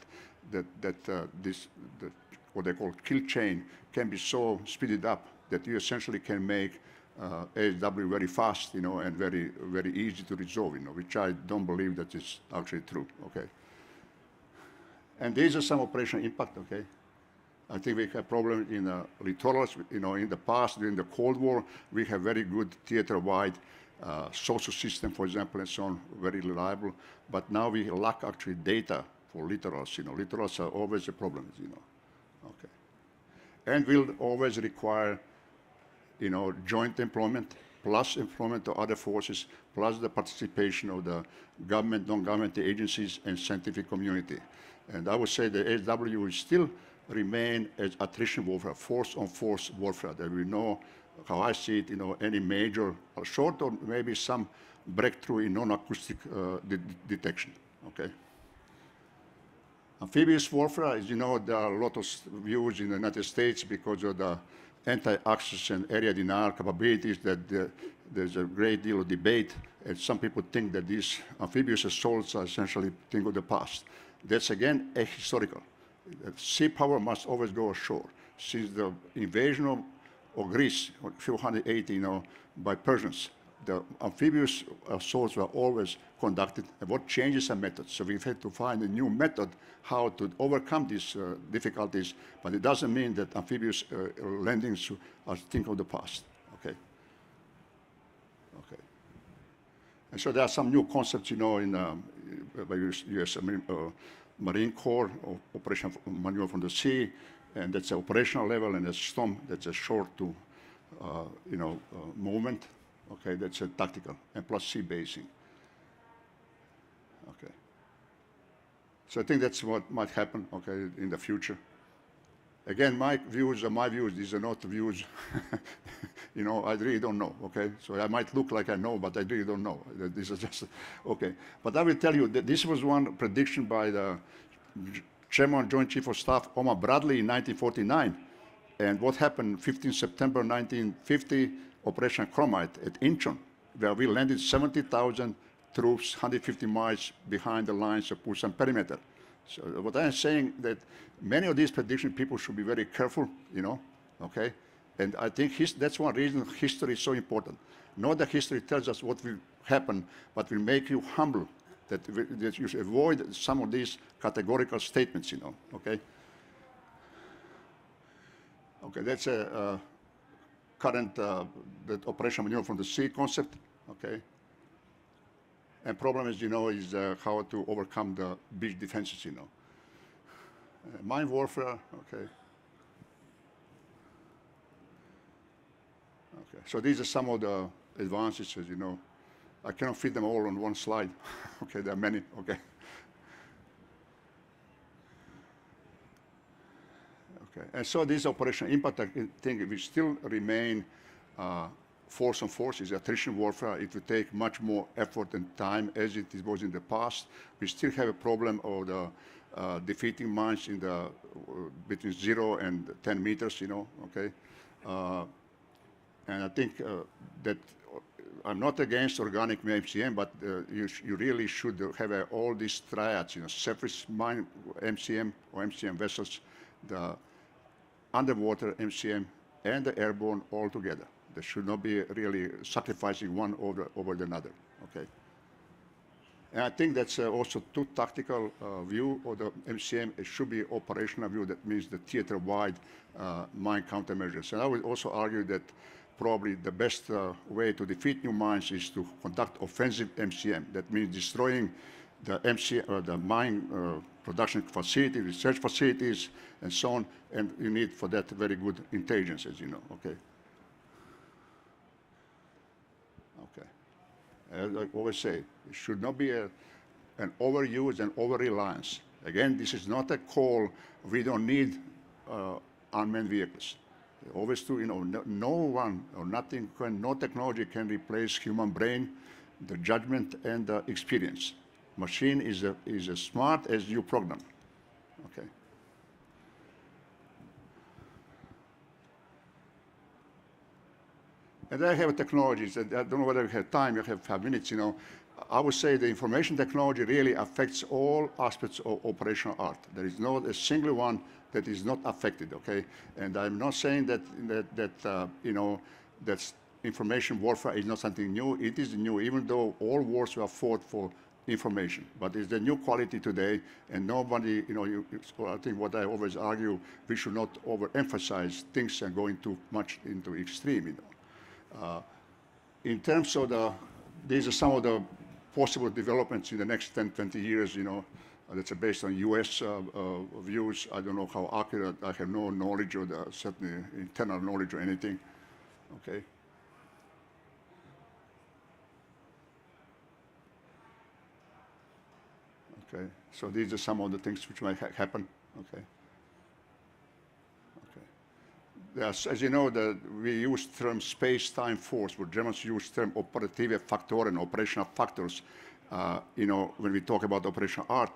what they call kill chain can be so speeded up that you essentially can make ASW very fast, you know, and very, very easy to resolve, you know, which I don't believe that is actually true, okay? And these are some operational impact, okay? I think we have problems in littorals, you know, in the past, during the Cold War, we have very good theater-wide social system, for example, and so on, very reliable. But now we lack actually data for littorals, you know. Littorals are always a problem, you know, okay. And will always require, you know, joint employment, plus employment of other forces, plus the participation of the government, non-government agencies, and scientific community. And I would say the ASW will still remain as attrition warfare, force-on-force warfare. There will be no, how I see it, you know, any major, short or maybe some breakthrough in non-acoustic detection, okay? Amphibious warfare, as you know, there are a lot of views in the United States because of the anti-access and area denial capabilities that there's a great deal of debate, and some people think that these amphibious assaults are essentially a thing of the past. That's, again, ahistorical. Sea power must always go ashore. Since the invasion of Greece, 480, you know, by Persians, the amphibious assaults were always conducted. And what changes are methods? So we've had to find a new method how to overcome these difficulties, but it doesn't mean that amphibious landings are a thing of the past, okay? Okay. And so there are some new concepts, you know, in by U.S. Marine Corps, Operation Manual from the Sea, and that's an operational level, and a STOM, that's a short to, you know, movement. Okay, that's a tactical, and plus sea basing. Okay. So I think that's what might happen, okay, in the future. Again, my views are my views. These are not views, you know, I really don't know, okay? So I might look like I know, but I really don't know. This is just, okay. But I will tell you that this was one prediction by the Chairman Joint Chief of Staff, Omar Bradley, in 1949. And what happened 15 September 1950, Operation Chromite at Incheon, where we landed 70,000 troops 150 miles behind the lines of Busan perimeter. So what I'm saying that many of these prediction people should be very careful, you know, okay? And I think that's one reason history is so important. Not that history tells us what will happen, but will make you humble, that you should avoid some of these categorical statements, you know, okay? Okay, that's a current that Operation Manual from the Sea concept, okay? And problem is, you know, is how to overcome the beach defenses, you know. Mine warfare, okay. So these are some of the advantages, you know. I cannot fit them all on one slide. Okay, there are many, okay. Okay, and so this operational impact, I think, will still remain force on force, is attrition warfare. It will take much more effort and time as it was in the past. We still have a problem of the defeating mines in the between 0 and 10 meters, you know, okay? And I think that I'm not against organic MCM, but you really should have all these triads, you know, surface mine MCM or MCM vessels, the underwater MCM, and the airborne all together. There should not be really sacrificing one over the other, okay? And I think that's also too tactical view of the MCM. It should be operational view. That means the theater-wide mine countermeasures. And I would also argue that probably the best way to defeat new mines is to conduct offensive MCM. That means destroying the mine production facility, research facilities, and so on. And you need for that very good intelligence, as you know. Okay. Okay. As I always say, it should not be an overuse and over-reliance. Again, this is not a call. We don't need unmanned vehicles. Always true, you know, no one or nothing, no technology can replace human brain, the judgment, and the experience. Machine is as smart as you program. Okay. And I have technologies, and I don't know whether you have time, you have 5 minutes, you know. I would say the information technology really affects all aspects of operational art. There is not a single one that is not affected, okay? And I'm not saying that you know, that information warfare is not something new. It is new, even though all wars were fought for information. But it's the new quality today, and nobody, you know, I think what I always argue, we should not overemphasize things and going too much into extreme, you know. In terms of these are some of the possible developments in the next 10, 20 years, you know, that's based on US views. I don't know how accurate, I have no knowledge or certainly internal knowledge or anything, okay? Okay, so these are some of the things which might happen, okay? Yes, as you know, we use term space-time force, where Germans use term operative Faktoren, operational factors, you know, when we talk about operational art.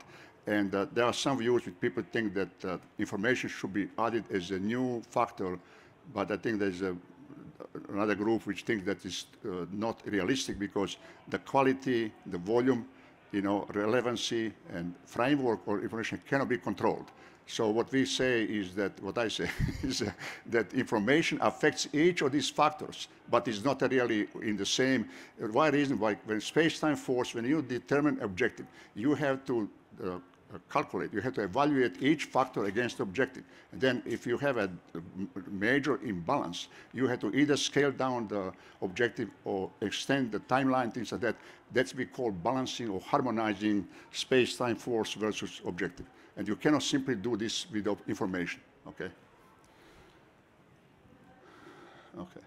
And there are some views which people think that information should be added as a new factor, but I think there's another group which thinks that is not realistic because the quality, the volume, you know, relevancy and framework or information cannot be controlled. So what we say is that, what I say is that information affects each of these factors, but it's not really in the same. Why reason? Why when space-time force, when you determine objective, you have to calculate, you have to evaluate each factor against the objective. And then if you have a major imbalance, you have to either scale down the objective or extend the timeline, things like that. That's what we call balancing or harmonizing space-time force versus objective. And you cannot simply do this without information, okay? Okay.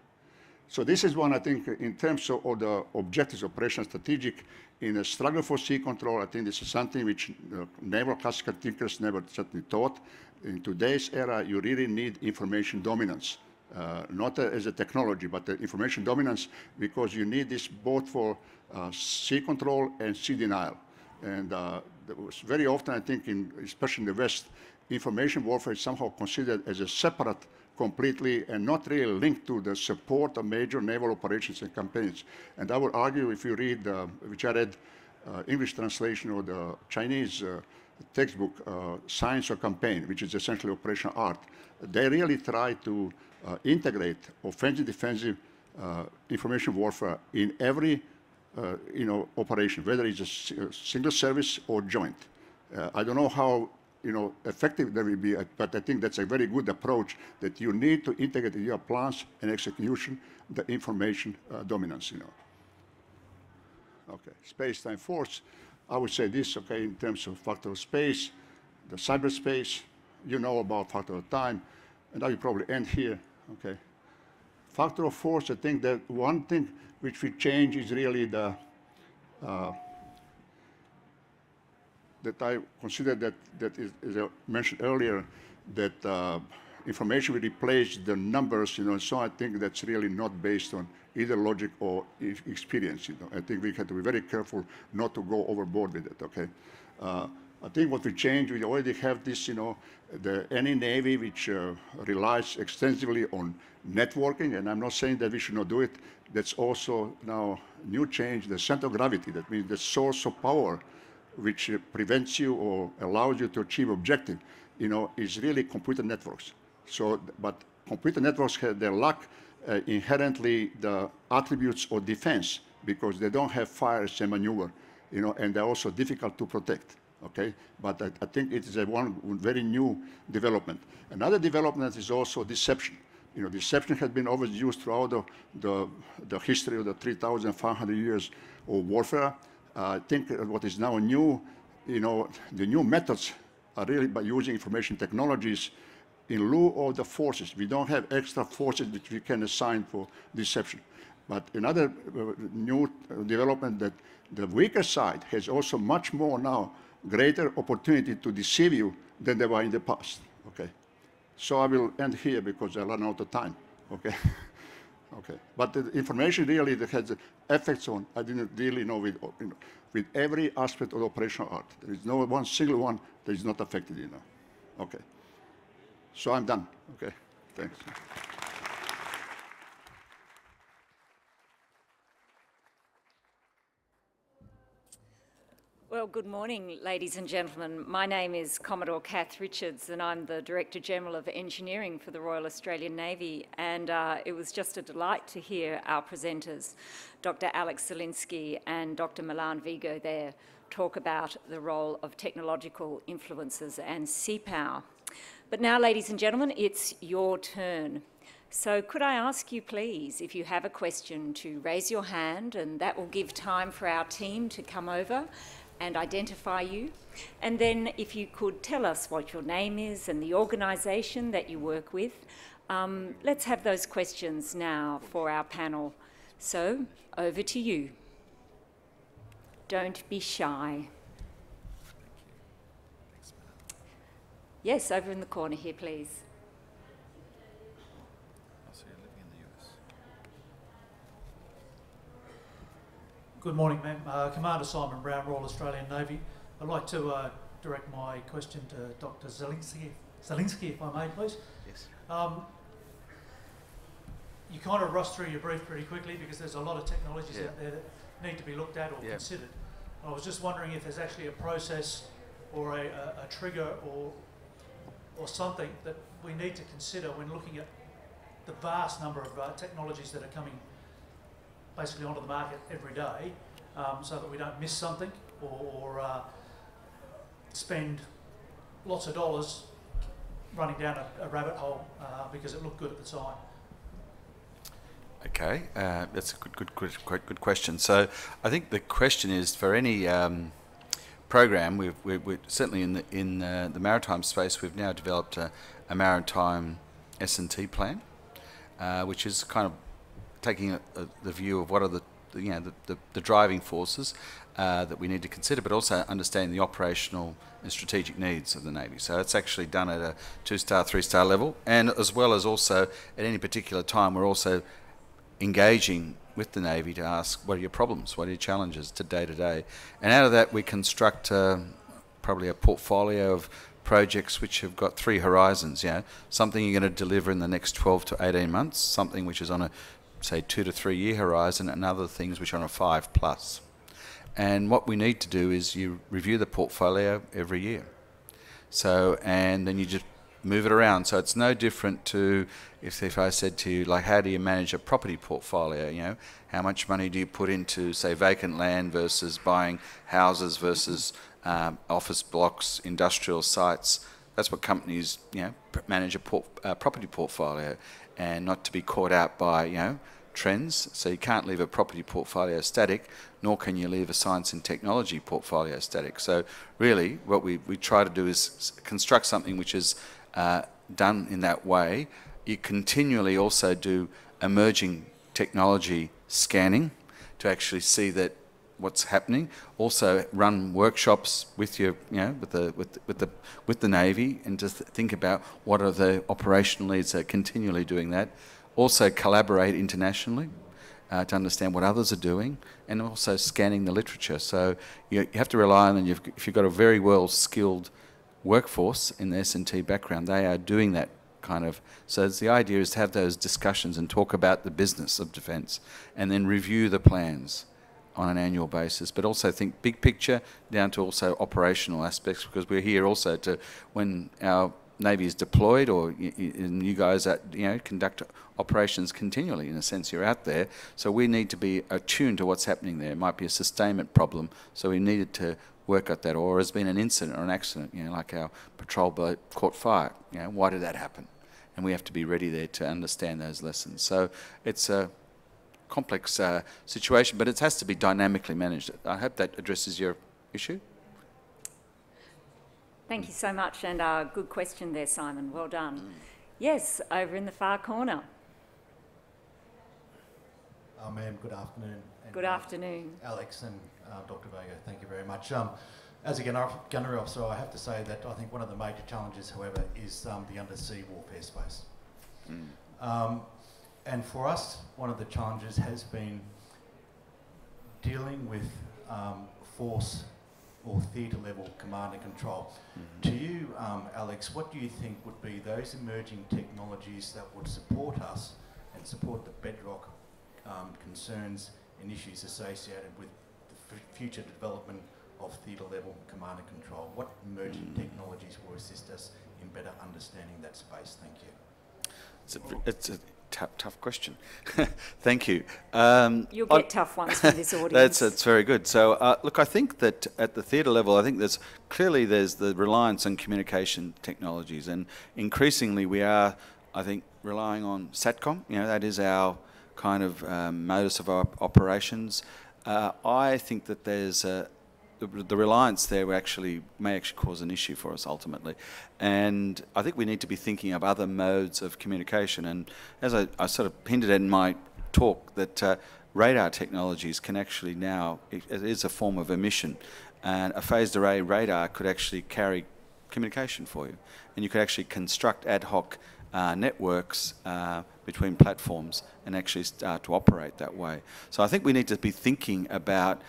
So this is one, I think, in terms of the objectives, operational strategic, in a struggle for sea control, I think this is something which naval classical thinkers never certainly taught. In today's era, you really need information dominance, not as a technology, but the information dominance, because you need this both for sea control and sea denial. And very often, I think, especially in the West, information warfare is somehow considered as a separate completely and not really linked to the support of major naval operations and campaigns. And I would argue, if you read, which I read English translation of the Chinese textbook, Science of Campaign, which is essentially operational art, they really try to integrate offensive, defensive information warfare in every you know, operation, whether it's a single service or joint. I don't know how, you know, effective that will be, but I think that's a very good approach that you need to integrate in your plans and execution the information dominance, you know. Okay, space-time force. I would say this, okay, in terms of factor of space, the cyberspace, you know about factor of time, and I will probably end here, okay. factor of force, I think that one thing which we change is really that I consider that is, as I mentioned earlier, that information will replace the numbers, so I think that's really not based on either logic or experience, I think we have to be very careful not to go overboard with it, okay? I think what we change, we already have this, any Navy which relies extensively on networking, and I'm not saying that we should not do it. That's also now new change, the center of gravity. That means the source of power which prevents you or allows you to achieve objective, is really computer networks. So, but computer networks have, they lack inherently the attributes of defense because they don't have fires and maneuver, and they're also difficult to protect. Okay, but I think it is a one very new development. Another development is also deception. Deception has been always used throughout the history of the 3,500 years of warfare. I think what is now new, the new methods are really by using information technologies in lieu of the forces. We don't have extra forces which we can assign for deception. But another new development that the weaker side has also much more now greater opportunity to deceive you than they were in the past, okay? So I will end here because I run out of time, okay? Okay, but the information really that has effects on, I didn't really know with every aspect of the operational art. There is no one single one that is not affected, Okay, so I'm done, okay, thanks. Well, good morning, ladies and gentlemen. My name is Commodore Kath Richards, and I'm the Director General of Engineering for the Royal Australian Navy. And it was just a delight to hear our presenters, Dr. Alex Zelinsky and Dr. Milan Vego there, talk about the role of technological influences and sea power. But now, ladies and gentlemen, it's your turn. So could I ask you, please, if you have a question, to raise your hand, and that will give time for our team to come over and identify you. And then if you could tell us what your name is and the organisation that you work with. Let's have those questions now for our panel. So, over to you. Don't be shy. Yes, over in the corner here, please. Good morning, ma'am. Commander Simon Brown, Royal Australian Navy. I'd like to direct my question to Dr. Zelinsky, if I may, please. Yes. You kind of rushed through your brief pretty quickly because there's a lot of technologies out there that need to be looked at or considered. I was just wondering if there's actually a process or a trigger or something that we need to consider when looking at the vast number of technologies that are coming basically onto the market every day, so that we don't miss something or spend lots of dollars running down a rabbit hole because it looked good at the time. Okay, that's a good question. So I think the question is for any program. We're certainly in the maritime space. We've now developed a maritime S&T plan, which is kind of taking the view of what are the driving forces that we need to consider, but also understanding the operational and strategic needs of the Navy. So it's actually done at a 2-star, 3-star level, and as well as also at any particular time we're also engaging with the Navy to ask what are your problems, what are your challenges to day, and out of that we construct probably a portfolio of projects which have got 3 horizons. Something you're going to deliver in the next 12 to 18 months, something which is on a say 2 to 3 year horizon, and other things which are on a 5+. And what we need to do is you review the portfolio every year. So, and then you just move it around. So it's no different to if I said to you, like, how do you manage a property portfolio? How much money do you put into, say, vacant land versus buying houses versus office blocks, industrial sites? That's what companies, manage a property portfolio, and not to be caught out by, trends. So you can't leave a property portfolio static, nor can you leave a science and technology portfolio static. So really what we try to do is construct something which is done in that way. You continually also do emerging technology scanning to actually see that what's happening. Also, run workshops with your, with the Navy, and just think about what are the operational needs. They're continually doing that. Also, collaborate internationally to understand what others are doing, and also scanning the literature. So you have to rely on, if you've got a very well skilled workforce in the S&T background, they are doing that kind of. So the idea is to have those discussions and talk about the business of defence, and then review the plans on an annual basis, but also think big picture down to also operational aspects, because we're here also to, when our Navy is deployed, or you guys conduct operations continually. In a sense, you're out there, so we need to be attuned to what's happening there. It might be a sustainment problem, so we needed to work at that. Or has been an incident or an accident, like our patrol boat caught fire. Why did that happen? And we have to be ready there to understand those lessons. So it's a complex situation, but it has to be dynamically managed. I hope that addresses your issue. Thank you so much, and good question there, Simon. Well done. Yes, over in the far corner. Ma'am, good afternoon. And, Good afternoon. Alex and Dr. Vego, thank you very much. As a gunnery officer, I have to say that I think one of the major challenges, however, is the undersea warfare space. And for us, one of the challenges has been dealing with force or theatre level command and control. To you, Alex, what do you think would be those emerging technologies that would support us and support the bedrock concerns and issues associated with the future development of theatre level command and control? What emerging technologies will assist us in better understanding that space? Thank you. It's a tough question. Thank you. You'll get tough ones from this audience. That's very good. So, look, I think that at the theatre level, I think there's the reliance on communication technologies, and increasingly we are, I think, relying on SATCOM. That is our kind of modus of our operations. I think that there's the reliance there may actually cause an issue for us ultimately, and I think we need to be thinking of other modes of communication. And as I sort of hinted at in my talk, that radar technologies can actually now, it is a form of emission, and a phased array radar could actually carry communication for you, and you could actually construct ad hoc networks between platforms and actually start to operate that way. So I think we need to be thinking about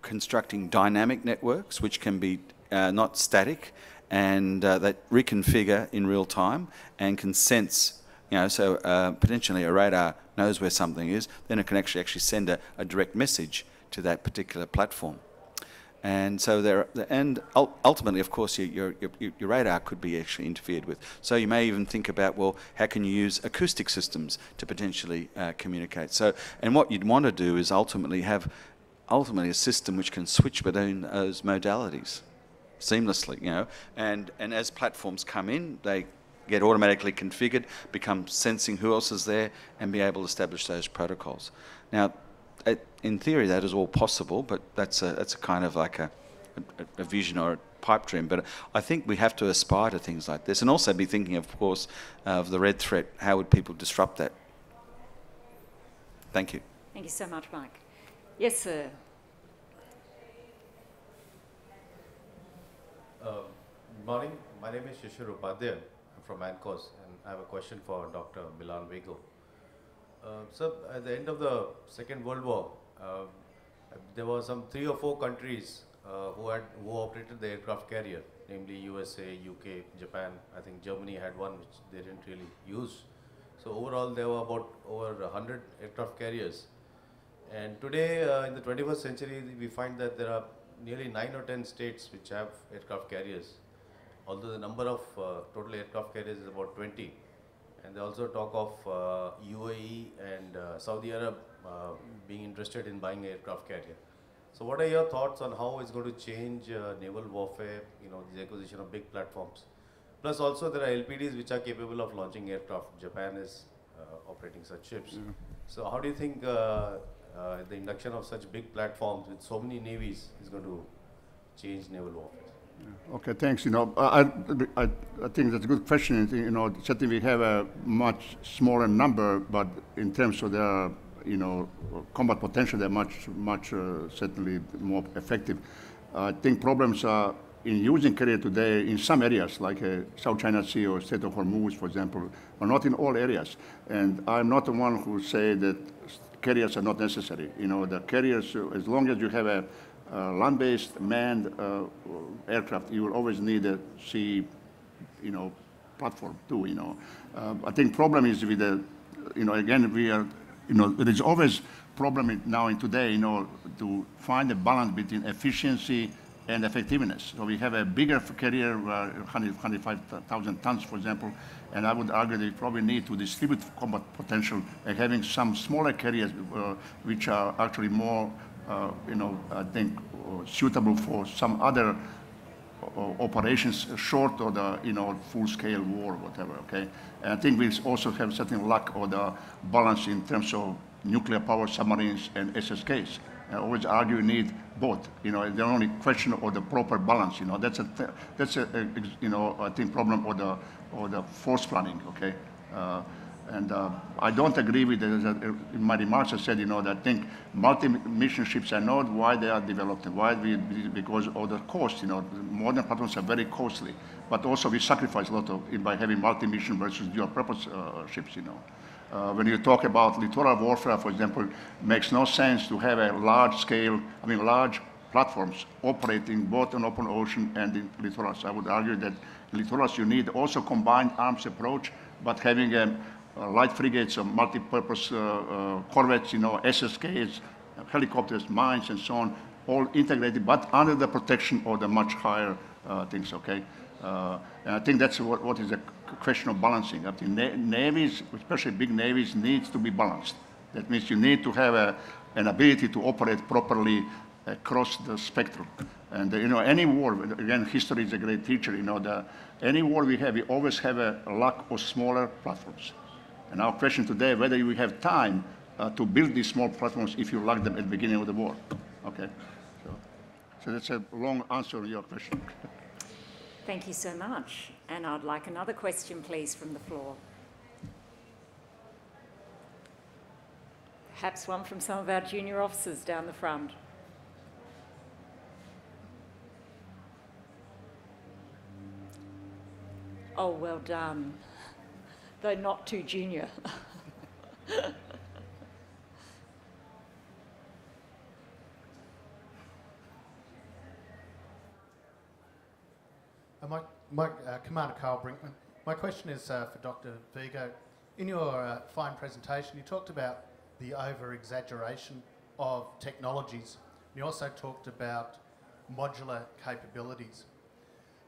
constructing dynamic networks which can be not static, and that reconfigure in real time and can sense, so potentially a radar knows where something is, then it can actually send a direct message to that particular platform. And so ultimately, of course, your radar could be actually interfered with. So you may even think about, well, how can you use acoustic systems to potentially communicate? So, and what you'd want to do is ultimately have a system which can switch between those modalities seamlessly, and as platforms come in, they get automatically configured, become sensing who else is there, and be able to establish those protocols. Now, in theory, that is all possible, but that's a kind of like a vision or a pipe dream. But I think we have to aspire to things like this, and also be thinking, of course, of the red threat. How would people disrupt that? Thank you. Thank you so much, Mike. Yes, sir. Good morning. My name is Shishir Upadhyay. I'm from ANCOS, and I have a question for Dr. Milan Vego. So, at the end of the Second World War, there were some 3 or 4 countries who operated the aircraft carrier, namely USA, UK, Japan. I think Germany had one which they didn't really use. So overall, there were about over 100 aircraft carriers. And today, in the 21st century, we find that there are nearly 9 or 10 states which have aircraft carriers, although the number of total aircraft carriers is about 20. And they also talk of UAE and Saudi Arab being interested in buying an aircraft carrier. So what are your thoughts on how it's going to change naval warfare, the acquisition of big platforms? Plus also there are LPDs which are capable of launching aircraft. Japan is operating such ships. Mm-hmm. So how do you think the induction of such big platforms with so many navies is going to change naval warfare? Okay, thanks. You know, I think that's a good question. You know, certainly we have a much smaller number, but in terms of their, you know, combat potential, they're much certainly more effective. I think problems are in using carrier today in some areas, like South China Sea or Strait of Hormuz, for example, but not in all areas. And I'm not the one who say that carriers are not necessary. You know, the carriers, as long as you have a land-based manned aircraft, you will always need a sea, you know, platform too. You know, I think problem is with the, you know, again we are, you know, there is always problem now in today, you know, to find a balance between efficiency and effectiveness. So we have a bigger carrier, 105,000 tons, for example, and I would argue that we probably need to distribute combat potential and having some smaller carriers which are actually more you know, I think suitable for some other operations short of the, you know, full-scale war, whatever, okay? And I think we also have certain lack of the balance in terms of nuclear power submarines and SSKs. I always argue you need both, you know, the only question of the proper balance, you know, that's a you know, I think problem of the force planning, okay? And I don't agree with in my remarks I said, you know, that I think multi-mission ships are not why they are developed, because of the cost, you know, modern platforms are very costly, but also we sacrifice a lot of by having multi-mission versus dual-purpose ships, you know. When you talk about littoral warfare, for example, it makes no sense to have a large-scale, I mean, large platforms operating both on open ocean and in littorals. I would argue that in littorals you need also combined arms approach, but having a light frigates or multi-purpose corvettes, you know, SSKs, helicopters, mines, and so on, all integrated, but under the protection of the much higher things, okay? And I think that's what is a question of balancing. I think navies, especially big navies, needs to be balanced. That means you need to have an ability to operate properly across the spectrum. And, you know, any war, again, history is a great teacher, you know, any war we have, we always have a lack of smaller platforms. And our question today, whether you have time to build these small platforms if you lack them at the beginning of the war, okay? So that's a long answer to your question. Thank you so much. And I'd like another question, please, from the floor. Perhaps one from some of our junior officers down the front. Oh, well done. Though not too junior. Commander Carl Brinkman. My question is for Dr. Vego. In your fine presentation, you talked about the over-exaggeration of technologies. You also talked about modular capabilities.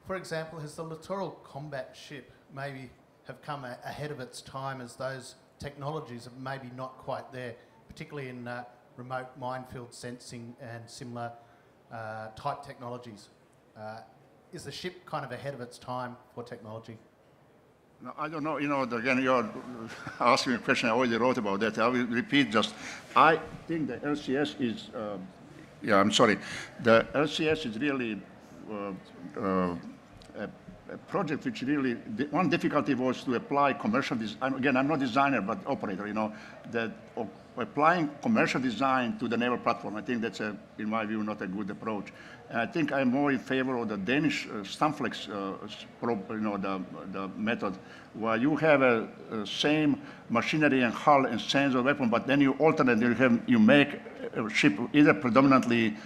For example, has the littoral combat ship maybe have come ahead of its time as those technologies are maybe not quite there, particularly in remote minefield sensing and similar type technologies? Is the ship kind of ahead of its time for technology? No, I don't know. You know, again, you're asking a question I already wrote about that. I will repeat just. I think the LCS is, yeah, I'm sorry. The LCS is really a project which really, one difficulty was to apply commercial design. Again, I'm not a designer, but operator, you know, that applying commercial design to the naval platform, I think that's, in my view, not a good approach. And I think I'm more in favor of the Danish Stamflex, you know, the method, where you have a same machinery and hull and sensor weapon, but then you alternate, you make a ship either predominantly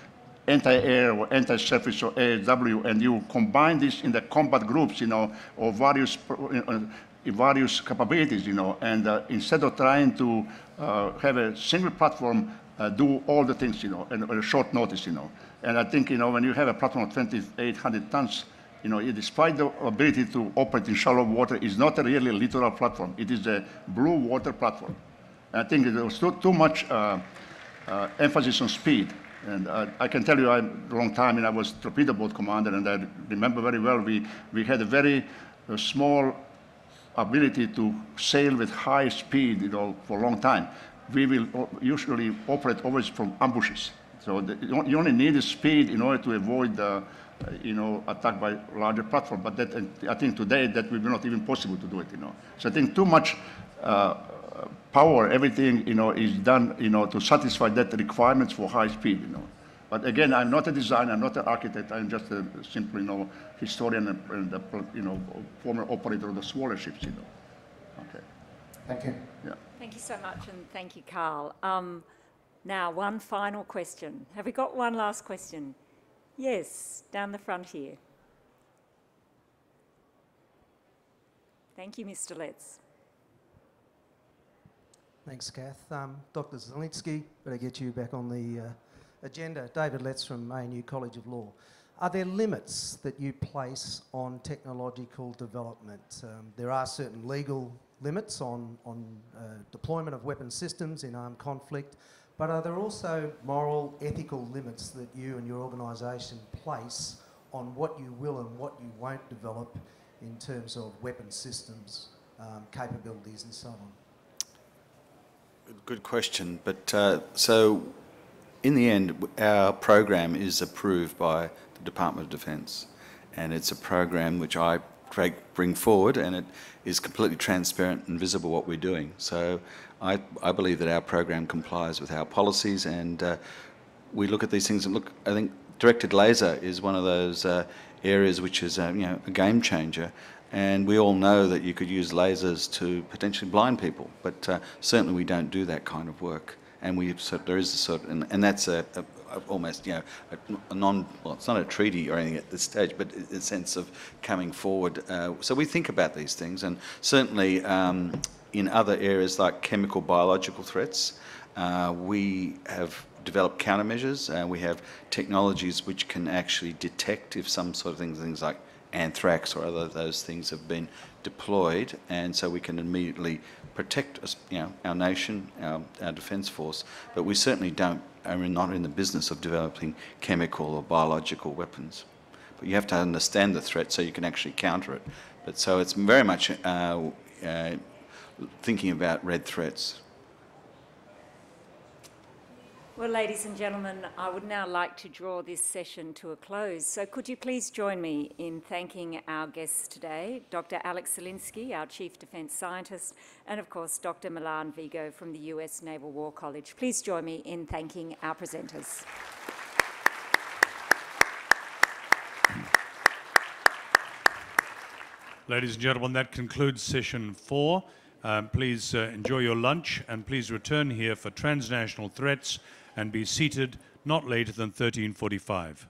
anti-air or anti-surface or ASW, and you combine this in the combat groups, you know, of various capabilities, you know, and instead of trying to have a single platform do all the things, you know, and a short notice, you know. And I think, you know, when you have a platform of 2,800 tons, you know, despite the ability to operate in shallow water, is not a really littoral platform. It is a blue water platform. And I think there was too much emphasis on speed. And I can tell you, a long time, and I was torpedo boat commander, and I remember very well, we had a very small ability to sail with high speed, you know, for a long time. We will usually operate always from ambushes. So you only need the speed in order to avoid the attacked by larger platform. But that, I think today that will be not even possible to do it, So I think too much power, everything, is done, to satisfy that requirements for high speed, But again, I'm not a designer, I'm not an architect, I'm just a simple, historian and former operator of the smaller ships, Okay. Thank you. Yeah. Thank you so much, and thank you, Carl. Now, one final question. Have we got one last question? Yes, down the front here. Thank you, Mr. Letts. Thanks, Kath. Dr. Zelinsky, better get you back on the agenda. David Letts from ANU College of Law. Are there limits that you place on technological development? There are certain legal limits on deployment of weapon systems in armed conflict, but are there also moral, ethical limits that you and your organisation place on what you will and what you won't develop in terms of weapon systems, capabilities and so on? Good question, but so in the end our program is approved by the Department of Defence, and it's a program which I bring forward, and it is completely transparent and visible what we're doing. So I believe that our program complies with our policies, and we look at these things and look, I think directed laser is one of those areas which is a game changer, and we all know that you could use lasers to potentially blind people, but certainly we don't do that kind of work. And there is a sort of, and that's almost, a well, it's not a treaty or anything at this stage, but a sense of coming forward. So we think about these things, and certainly in other areas like chemical, biological threats, we have developed countermeasures. We have technologies which can actually detect if some sort of things like anthrax or other those things have been deployed, and so we can immediately protect us, our nation, our defence force. But we certainly are not in the business of developing chemical or biological weapons. But you have to understand the threat so you can actually counter it. But so it's very much thinking about red threats. Well, ladies and gentlemen, I would now like to draw this session to a close. So could you please join me in thanking our guests today, Dr. Alex Zelinsky, our Chief Defence Scientist, and of course, Dr. Milan Vego from the US Naval War College. Please join me in thanking our presenters. Ladies and gentlemen, that concludes session 4. Please enjoy your lunch, and please return here for transnational threats and be seated not later than 13:45.